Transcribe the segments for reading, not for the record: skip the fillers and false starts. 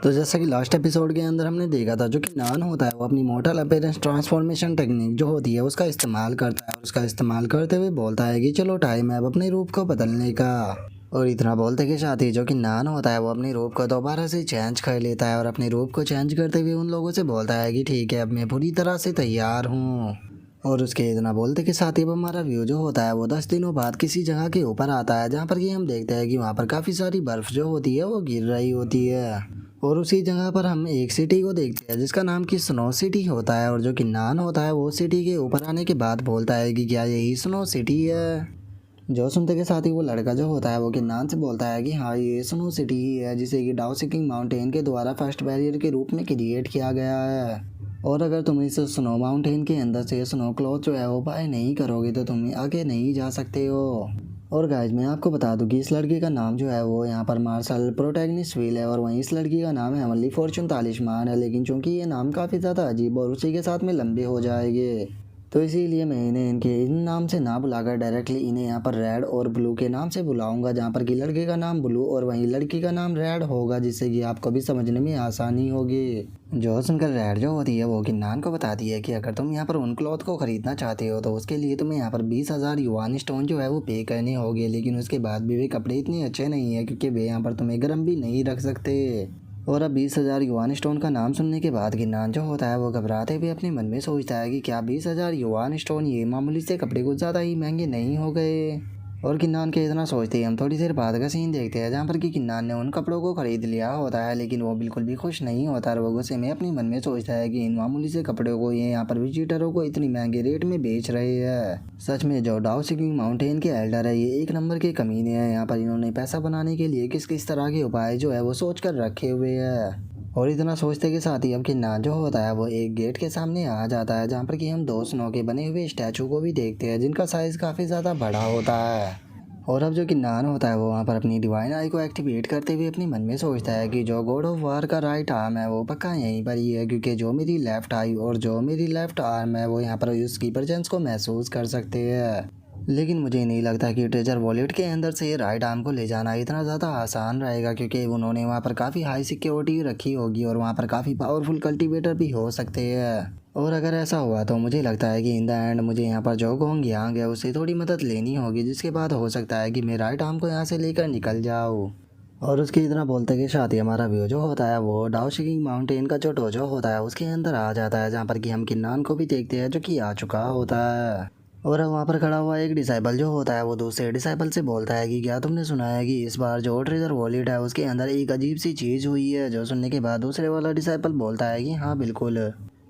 तो जैसा कि लास्ट एपिसोड के अंदर हमने देखा था, जो कि नान होता है वो अपनी मोर्टल अपीयरेंस ट्रांसफॉर्मेशन टेक्निक जो होती है उसका इस्तेमाल करता है और उसका इस्तेमाल करते हुए बोलता है कि चलो टाइम है अब अपने रूप को बदलने का। और इतना बोलते के साथ ही जो कि नान होता है वो अपने रूप को दोबारा से चेंज कर लेता है और अपने रूप को चेंज करते हुए उन लोगों से बोलता है कि ठीक है अब मैं पूरी तरह से तैयार हूँ। और उसके इतना बोलते के साथ ही अब हमारा व्यू जो होता है वो 10 दिनों बाद किसी जगह के ऊपर आता है, जहाँ पर कि हम देखते हैं कि वहाँ पर काफ़ी सारी बर्फ़ जो होती है वो गिर रही होती है। और उसी जगह पर हम एक सिटी को देखते हैं जिसका नाम कि स्नो सिटी होता है। और जो कि नान होता है वो सिटी के ऊपर आने के बाद बोलता है कि क्या यही स्नो सिटी है। जो सुनते के साथ ही वो लड़का जो होता है वो कि नान से बोलता है कि हाँ ये स्नो सिटी ही है, जिसे कि डाउ सिकिंग माउंटेन के द्वारा फर्स्ट बैरियर के रूप में क्रिएट किया गया है। और अगर तुम इस स्नो माउंटेन के अंदर से स्नो क्लॉथ जो है वो बाय नहीं करोगे तो तुम आगे नहीं जा सकते हो। और गाइज मैं आपको बता दूं कि इस लड़की का नाम जो है वो यहाँ पर मार्शल प्रोटैगनिस्ट व्हील है और वहीं इस लड़की का नाम है अमली फॉर्चून तालिस्मान है। लेकिन चूंकि ये नाम काफ़ी ज़्यादा अजीब और उसी के साथ में लंबे हो जाएंगे तो इसीलिए मैं इन्हें इनके इन नाम से ना बुलाकर डायरेक्टली इन्हें यहाँ पर रेड और ब्लू के नाम से बुलाऊंगा, जहाँ पर कि लड़के का नाम ब्लू और वहीं लड़की का नाम रेड होगा, जिससे कि आपको भी समझने में आसानी होगी। जो सुनकर रेड जो होती है वो कि नान को बताती है कि अगर तुम यहाँ पर उन क्लॉथ को खरीदना चाहते हो तो उसके लिए तुम्हें यहाँ पर 20,000 युआन स्टोन जो है वो पे करने होंगे। लेकिन उसके बाद भी वे कपड़े इतने अच्छे नहीं है क्योंकि वे यहाँ पर तुम्हें गर्म भी नहीं रख सकते। और अब 20,000 युआन स्टोन का नाम सुनने के बाद गिनान जो होता है वो घबराते हुए अपने मन में सोचता है कि क्या 20,000 युआन स्टोन ये मामूली से कपड़े कुछ ज़्यादा ही महंगे नहीं हो गए। और किन्नान के इतना सोचते ही हम थोड़ी देर बाद का सीन देखते हैं, जहाँ पर कि किन्नान ने उन कपड़ों को खरीद लिया होता है लेकिन वो बिल्कुल भी खुश नहीं होता और वो गुस्से में अपने मन में सोचता है कि इन मामूली से कपड़ों को ये यहाँ पर विजिटरों को इतनी महंगे रेट में बेच रहे हैं। सच में जो डाउ सिकिंग माउंटेन के एल्डर है ये एक नंबर के कमीने हैं। यहाँ पर इन्होंने पैसा बनाने के लिए किस किस तरह के उपाय जो है वो सोच कर रखे हुए हैं। और इतना सोचते के साथ ही अब किन्नान जो होता है वो एक गेट के सामने आ जाता है, जहाँ पर कि हम दो स्नो के बने हुए स्टैचू को भी देखते हैं जिनका साइज़ काफ़ी ज़्यादा बड़ा होता है। और अब जो किन्नान होता है वो वहाँ पर अपनी डिवाइन आई को एक्टिवेट करते हुए अपने मन में सोचता है कि जो गॉड ऑफ वार का राइट आर्म है वो पक्का यहीं पर ही है, क्योंकि जो मेरी लेफ्ट आई और जो मेरी लेफ्ट आर्म है वो यहाँ पर उसकी प्रेजेंस को महसूस कर सकते हैं। लेकिन मुझे नहीं लगता कि ट्रेजर वॉलेट के अंदर से राइट आर्म को ले जाना इतना ज़्यादा आसान रहेगा, क्योंकि उन्होंने वहाँ पर काफ़ी हाई सिक्योरिटी रखी होगी और वहाँ पर काफ़ी पावरफुल कल्टीवेटर भी हो सकते हैं। और अगर ऐसा हुआ तो मुझे लगता है कि इन द एंड मुझे यहाँ पर जो गोंग यांग है उससे थोड़ी मदद लेनी होगी, जिसके बाद हो सकता है कि मैं राइट आर्म को यहाँ से लेकर निकल जाऊँ। और उसके इतना बोलते के साथ ही हमारा व्यू जो होता है वो डाउ शिकिंग माउंटेन का जो डोजो होता है उसके अंदर आ जाता है, जहाँ पर कि हम किन्नान को भी देखते हैं जो कि आ चुका होता है। और अब वहाँ पर खड़ा हुआ एक डिसाइबल जो होता है वो दूसरे डिसाइबल से बोलता है कि क्या तुमने सुना है कि इस बार जो ट्रेजर वॉलेट है उसके अंदर एक अजीब सी चीज़ हुई है। जो सुनने के बाद दूसरे वाला डिसाइबल बोलता है कि हाँ बिल्कुल,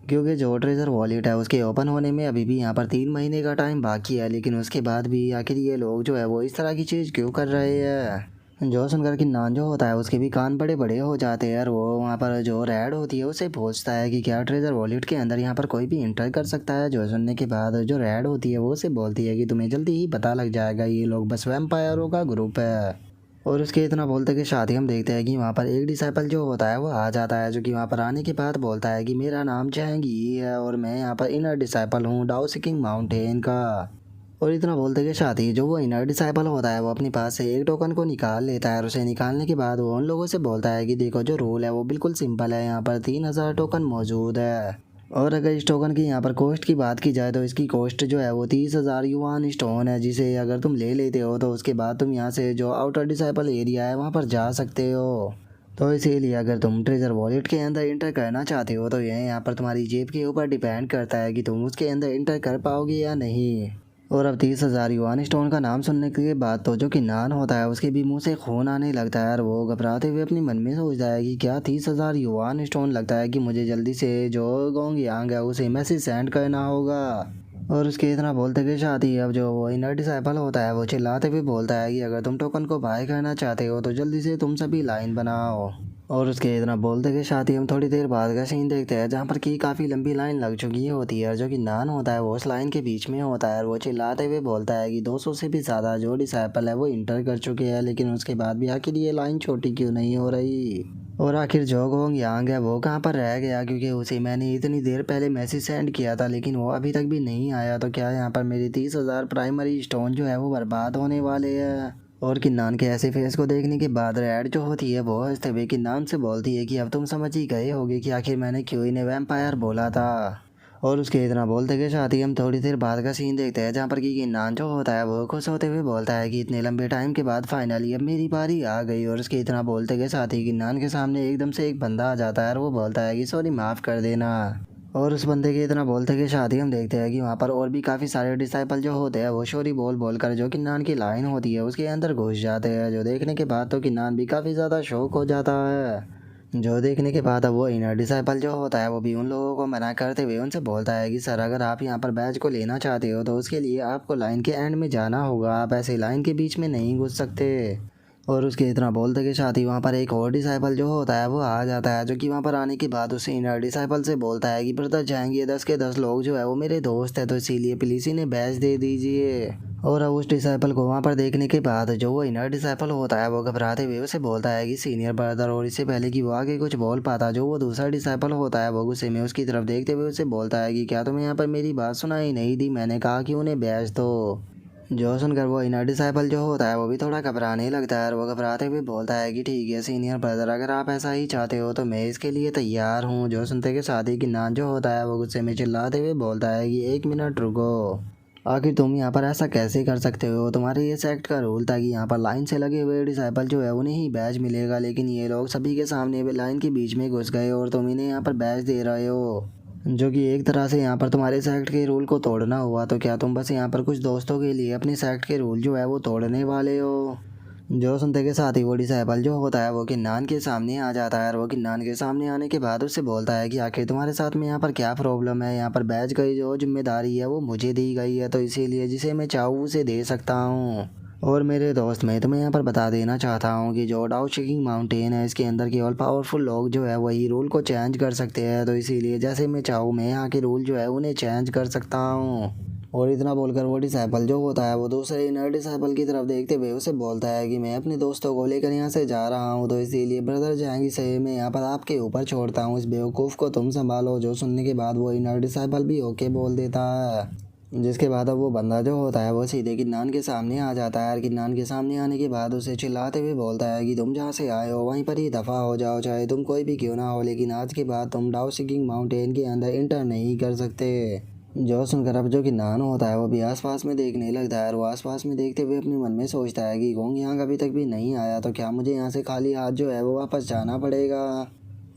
क्योंकि जो ट्रेजर वॉलेट है उसके ओपन होने में अभी भी यहाँ पर 3 महीने का टाइम बाकी है, लेकिन उसके बाद भी आखिर ये लोग जो है वो इस तरह की चीज़ क्यों कर रहे हैं। जो सुनकर कि नान जो होता है उसके भी कान बड़े बड़े हो जाते हैं और वो वहाँ पर जो रेड होती है उसे पूछता है कि क्या ट्रेजर वॉलेट के अंदर यहाँ पर कोई भी इंटर कर सकता है। जो सुनने के बाद जो रेड होती है वो उसे बोलती है कि तुम्हें जल्दी ही पता लग जाएगा, ये लोग बस वैम्पायरों का ग्रुप है। और उसके इतना बोलते कि साथ ही हम देखते हैं कि वहाँ पर एक डिसाइपल जो होता है वो आ जाता है, जो कि वहाँ पर आने के बाद बोलता है कि मेरा नाम जहांगीर है और मैं यहाँ पर इनर डिसाइपल हूँ डाउ सिकिंग माउंटेन का। और इतना बोलते के साथ ही जो वो इनर डिसाइपल होता है वो अपने पास से एक टोकन को निकाल लेता है और उसे निकालने के बाद वो उन लोगों से बोलता है कि देखो जो रूल है वो बिल्कुल सिंपल है, यहाँ पर 3,000 टोकन मौजूद है। और अगर इस टोकन की यहाँ पर कॉस्ट की बात की जाए तो इसकी कॉस्ट जो है वो 30,000 युआन स्टोन है, जिसे अगर तुम ले लेते हो तो उसके बाद तुम यहाँ से जो आउटर डिसाइपल एरिया है वहाँ पर जा सकते हो। तो इसीलिए अगर तुम ट्रेजर वॉलेट के अंदर इंटर करना चाहते हो तो यह यहाँ पर तुम्हारी जेब के ऊपर डिपेंड करता है कि तुम उसके अंदर इंटर कर पाओगे या नहीं। और अब 30,000 युआन स्टोन का नाम सुनने के बाद तो जो कि नान होता है उसके भी मुंह से खून आने लगता है और वो घबराते हुए अपने मन में सोचता है कि क्या 30,000 युआन स्टोन, लगता है कि मुझे जल्दी से जो गोंग यांग है उसे मैसेज सेंड करना होगा। और उसके इतना बोलते के साथ ही अब जो वो इनर डिसाइपल होता है वो चिल्लाते हुए बोलता है कि अगर तुम टोकन को बाय करना चाहते हो तो जल्दी से तुम सभी लाइन बनाओ। और उसके इतना बोलते के साथ ही हम थोड़ी देर बाद का सीन देखते हैं, जहाँ पर कि काफ़ी लंबी लाइन लग चुकी होती है। जो कि नान होता है वो उस लाइन के बीच में होता है और वो चिल्लाते हुए बोलता है कि 200 से भी ज़्यादा जो डिसाइपल है वो इंटर कर चुके हैं, लेकिन उसके बाद भी आखिर ये लाइन छोटी क्यों नहीं हो रही। और आखिर जो गोंग यांग है वो कहाँ पर रह गया, क्योंकि उसे मैंने इतनी देर पहले मैसेज सेंड किया था लेकिन वो अभी तक भी नहीं आया। तो क्या यहाँ पर मेरी 30,000 प्राइमरी स्टोन जो है वो बर्बाद होने वाले हैं। और किन्नान के ऐसे फेस को देखने के बाद रेड जो होती है वो हंसते हुए किन्नान से बोलती है कि अब तुम समझ ही गए होगे कि आखिर मैंने क्यों इन्हें वैम्पायर बोला था। और उसके इतना बोलते के साथ ही हम थोड़ी देर बाद का सीन देखते हैं जहाँ पर कि किन्नान जो होता है वो खुश होते हुए बोलता है कि इतने लंबे टाइम के बाद फाइनली अब मेरी बारी आ गई। और उसके इतना बोलते के साथ ही किन्नान के सामने एकदम से एक बंदा आ जाता है और वो बोलता है कि सॉरी माफ़ कर देना। और उस बंदे के इतना बोलते के साथ ही हम देखते हैं कि वहाँ पर और भी काफ़ी सारे डिसाइपल जो होते हैं वो शोरी बोल बोल कर जो किन्नान की लाइन होती है उसके अंदर घुस जाते हैं। जो देखने के बाद तो किन्नान भी काफ़ी ज़्यादा शौक हो जाता है। जो देखने के बाद अब वो इनर डिसाइपल जो होता है वो भी उन लोगों को मना करते हुए उनसे बोलता है कि सर अगर आप यहाँ पर बैच को लेना चाहते हो तो उसके लिए आपको लाइन के एंड में जाना होगा, आप ऐसे लाइन के बीच में नहीं घुस सकते। और उसके इतना बोलते के साथ ही वहाँ पर एक और डिसाइपल जो होता है वो आ जाता है, जो कि वहाँ पर आने के बाद उससे इनर डिसाइपल से बोलता है कि ब्रदर जाएंगे 10 के 10 लोग जो है वो मेरे दोस्त है, तो इसीलिए प्लीज़ इन्हें बैच दे दीजिए। और अब उस डिसाइपल को वहाँ पर देखने के बाद जो वो इनर डिसाइपल होता है वो घबराते हुए उसे बोलता है कि सीनियर ब्रदर, और इससे पहले कि वो आगे कुछ बोल पाता जो वो दूसरा डिसाइपल होता है वो गुस्से में उसकी तरफ देखते हुए उसे बोलता है कि क्या तुम्हें यहाँ पर मेरी बात सुनाई नहीं दी, मैंने कहा कि उन्हें बैच दो। जो सुनकर वो इनर डिसाइपल जो होता है वो भी थोड़ा घबराने लगता है और वो घबराते हुए बोलता है कि ठीक है सीनियर ब्रदर, अगर आप ऐसा ही चाहते हो तो मैं इसके लिए तैयार हूँ। जो सुनते के साथ ही किन्नान जो होता है वो गुस्से में चिल्लाते हुए बोलता है कि एक मिनट रुको, आखिर तुम यहाँ पर ऐसा कैसे कर सकते हो, तुम्हारे ये सेक्ट का रूल था कि यहाँ पर लाइन से लगे हुए डिसाइपल जो है उन्हें ही बैच मिलेगा, लेकिन ये लोग सभी के सामने भी लाइन के बीच में घुस गए और तुम इन्हें यहाँ पर बैच दे रहे हो, जो कि एक तरह से यहाँ पर तुम्हारे सेक्ट के रूल को तोड़ना हुआ। तो क्या तुम बस यहाँ पर कुछ दोस्तों के लिए अपने सेक्ट के रूल जो है वो तोड़ने वाले हो। जो सुनते के साथ ही वो डिसाइपल जो होता है वो किन्नान के सामने आ जाता है और वो किन्नान के सामने आने के बाद उससे बोलता है कि आखिर तुम्हारे साथ में यहाँ पर क्या प्रॉब्लम है, यहाँ पर बैच गई जो जिम्मेदारी है वो मुझे दी गई है, तो इसीलिए जिसे मैं चाहूँ उसे दे सकता हूँ। और मेरे दोस्त, मैं तुम्हें यहाँ पर बता देना चाहता हूँ कि जो डाउ शिकिंग माउंटेन है इसके अंदर केवल पावरफुल लोग जो है वही रूल को चेंज कर सकते हैं, तो इसीलिए जैसे मैं चाहूँ मैं यहाँ के रूल जो है उन्हें चेंज कर सकता हूँ। और इतना बोलकर वो डिसाइपल जो होता है वो दूसरे इनर डिसाइपल की तरफ देखते हुए उसे बोलता है कि मैं अपने दोस्तों को लेकर यहाँ से जा रहा हूँ, तो इसीलिए ब्रदर जाएंगी सही मैं यहाँ पर आपके ऊपर छोड़ता हूँ, इस बेवकूफ़ को तुम संभालो। जो सुनने के बाद वो इनर डिसाइपल भी ओके बोल देता है, जिसके बाद अब वो बंदा जो होता है वो सीधे किन्नान के सामने आ जाता है और किन्नान के सामने आने के बाद उसे चिल्लाते हुए बोलता है कि तुम जहाँ से आए हो वहीं पर ही दफ़ा हो जाओ, चाहे तुम कोई भी क्यों ना हो, लेकिन आज के बाद तुम डाउ सिकिंग माउंटेन के अंदर इंटर नहीं कर सकते। जो सुनकर अब जो किन्नान होता है वो भी आसपास में देखने लगता है और वो आसपास में देखते हुए अपने मन में सोचता है कि गोंग यहाँ अभी तक भी नहीं आया, तो क्या मुझे यहाँ से खाली हाथ जो है वो वापस जाना पड़ेगा।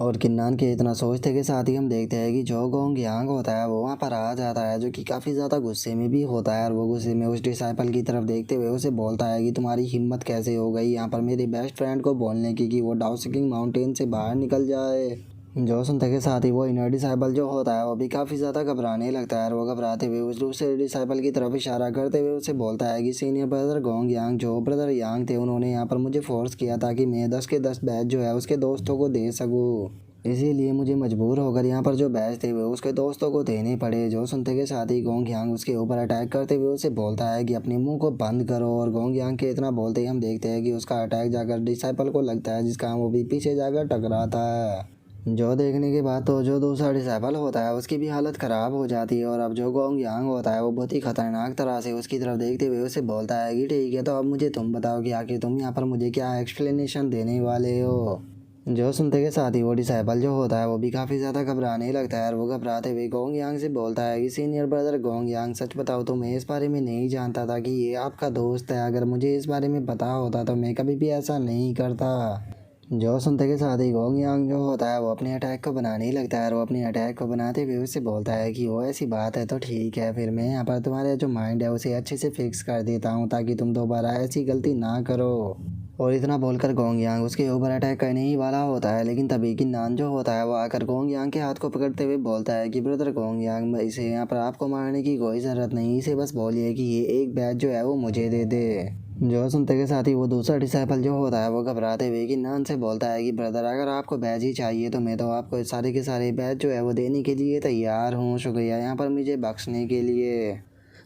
और किन्नान के इतना सोचते के साथ ही हम देखते हैं कि जो गोंग यांग होता है वो वहाँ पर आ जाता है, जो कि काफ़ी ज़्यादा गुस्से में भी होता है और वो गुस्से में उस डिसाइपल की तरफ देखते हुए उसे बोलता है कि तुम्हारी हिम्मत कैसे हो गई यहाँ पर मेरे बेस्ट फ्रेंड को बोलने की कि वो डाउ सिकिंग माउंटेन से बाहर निकल जाए। जो सुनते के साथ ही वो इनर डिसाइपल जो होता है वो भी काफ़ी ज़्यादा घबराने लगता है और वो घबराते हुए उस दूसरे डिसाइपल की तरफ इशारा करते हुए उसे बोलता है कि सीनियर ब्रदर गोंग यांग, जो ब्रदर यांग थे उन्होंने यहाँ पर मुझे फोर्स किया था कि मैं 10 के 10 बैच जो है उसके दोस्तों को दे सकूँ, इसीलिए मुझे मजबूर होकर यहाँ पर जो बैच थे वो उसके दोस्तों को देने पड़े। जो सुनते के साथ ही गोंग यांग उसके ऊपर अटैक करते हुए उसे बोलता है कि अपने मुंह को बंद करो। और गोंग यांग के इतना बोलते ही हम देखते हैं कि उसका अटैक जाकर डिसाइपल को लगता है, जिसका वो भी पीछे जाकर टकराता है। जो देखने के बाद तो जो दूसरा डिसाइपल होता है उसकी भी हालत ख़राब हो जाती है और अब जो गोंग यांग होता है वो बहुत ही ख़तरनाक तरह से उसकी तरफ देखते हुए उसे बोलता है कि ठीक है, तो अब मुझे तुम बताओ कि आखिर तुम यहाँ पर मुझे क्या एक्सप्लेनेशन देने वाले हो। जो सुनते के साथ ही वो डिसाइपल जो होता है वो भी काफ़ी ज़्यादा घबराने लगता है और वो घबराते हुए गोंग यांग से बोलता है कि सीनियर ब्रदर गोंग यांग, सच बताओ तो मैं इस बारे में नहीं जानता था कि ये आपका दोस्त है, अगर मुझे इस बारे में पता होता तो मैं कभी भी ऐसा नहीं करता। जो सुनते के साथ ही गोंग यांग जो होता है वो अपने अटैक को बनाने ही लगता है और वो अपने अटैक को बनाते हुए उससे बोलता है कि वो ऐसी बात है तो ठीक है, फिर मैं यहाँ पर तुम्हारे जो माइंड है उसे अच्छे से फिक्स कर देता हूँ ताकि तुम दोबारा ऐसी गलती ना करो। और इतना बोलकर गोंग यांग उसके ऊपर अटैक करने ही वाला होता है, लेकिन तभी किन्नान जो होता है वो आकर गोंग यांग के हाथ को पकड़ते हुए बोलता है कि ब्रदर गोंग यांग, इसे यहाँ पर आपको मारने की कोई ज़रूरत नहीं, इसे बस बोलिए कि ये एक बैच जो है वो मुझे दे दे। जो सुनते के साथ ही वो दूसरा डिसाइपल जो होता है वो घबराते हुए किन्नान से बोलता है कि ब्रदर अगर आपको बैच ही चाहिए तो मैं तो आपको सारे के सारे बैच जो है वो देने के लिए तैयार हूँ, शुक्रिया यहाँ पर मुझे बख्शने के लिए।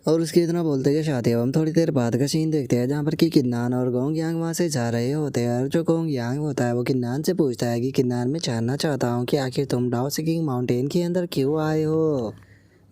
और उसके इतना बोलते के साथ ही हम थोड़ी देर बाद का सीन देखते हैं जहाँ पर कि किन्नान और गोंग यांग वहाँ से जा रहे होते हैं और जो गोंग यांग होता है वो किन्नान से पूछता है कि किन्नान, मैं जानना चाहता हूँ कि आखिर तुम डाउ सिकिंग माउंटेन के अंदर क्यों आए हो।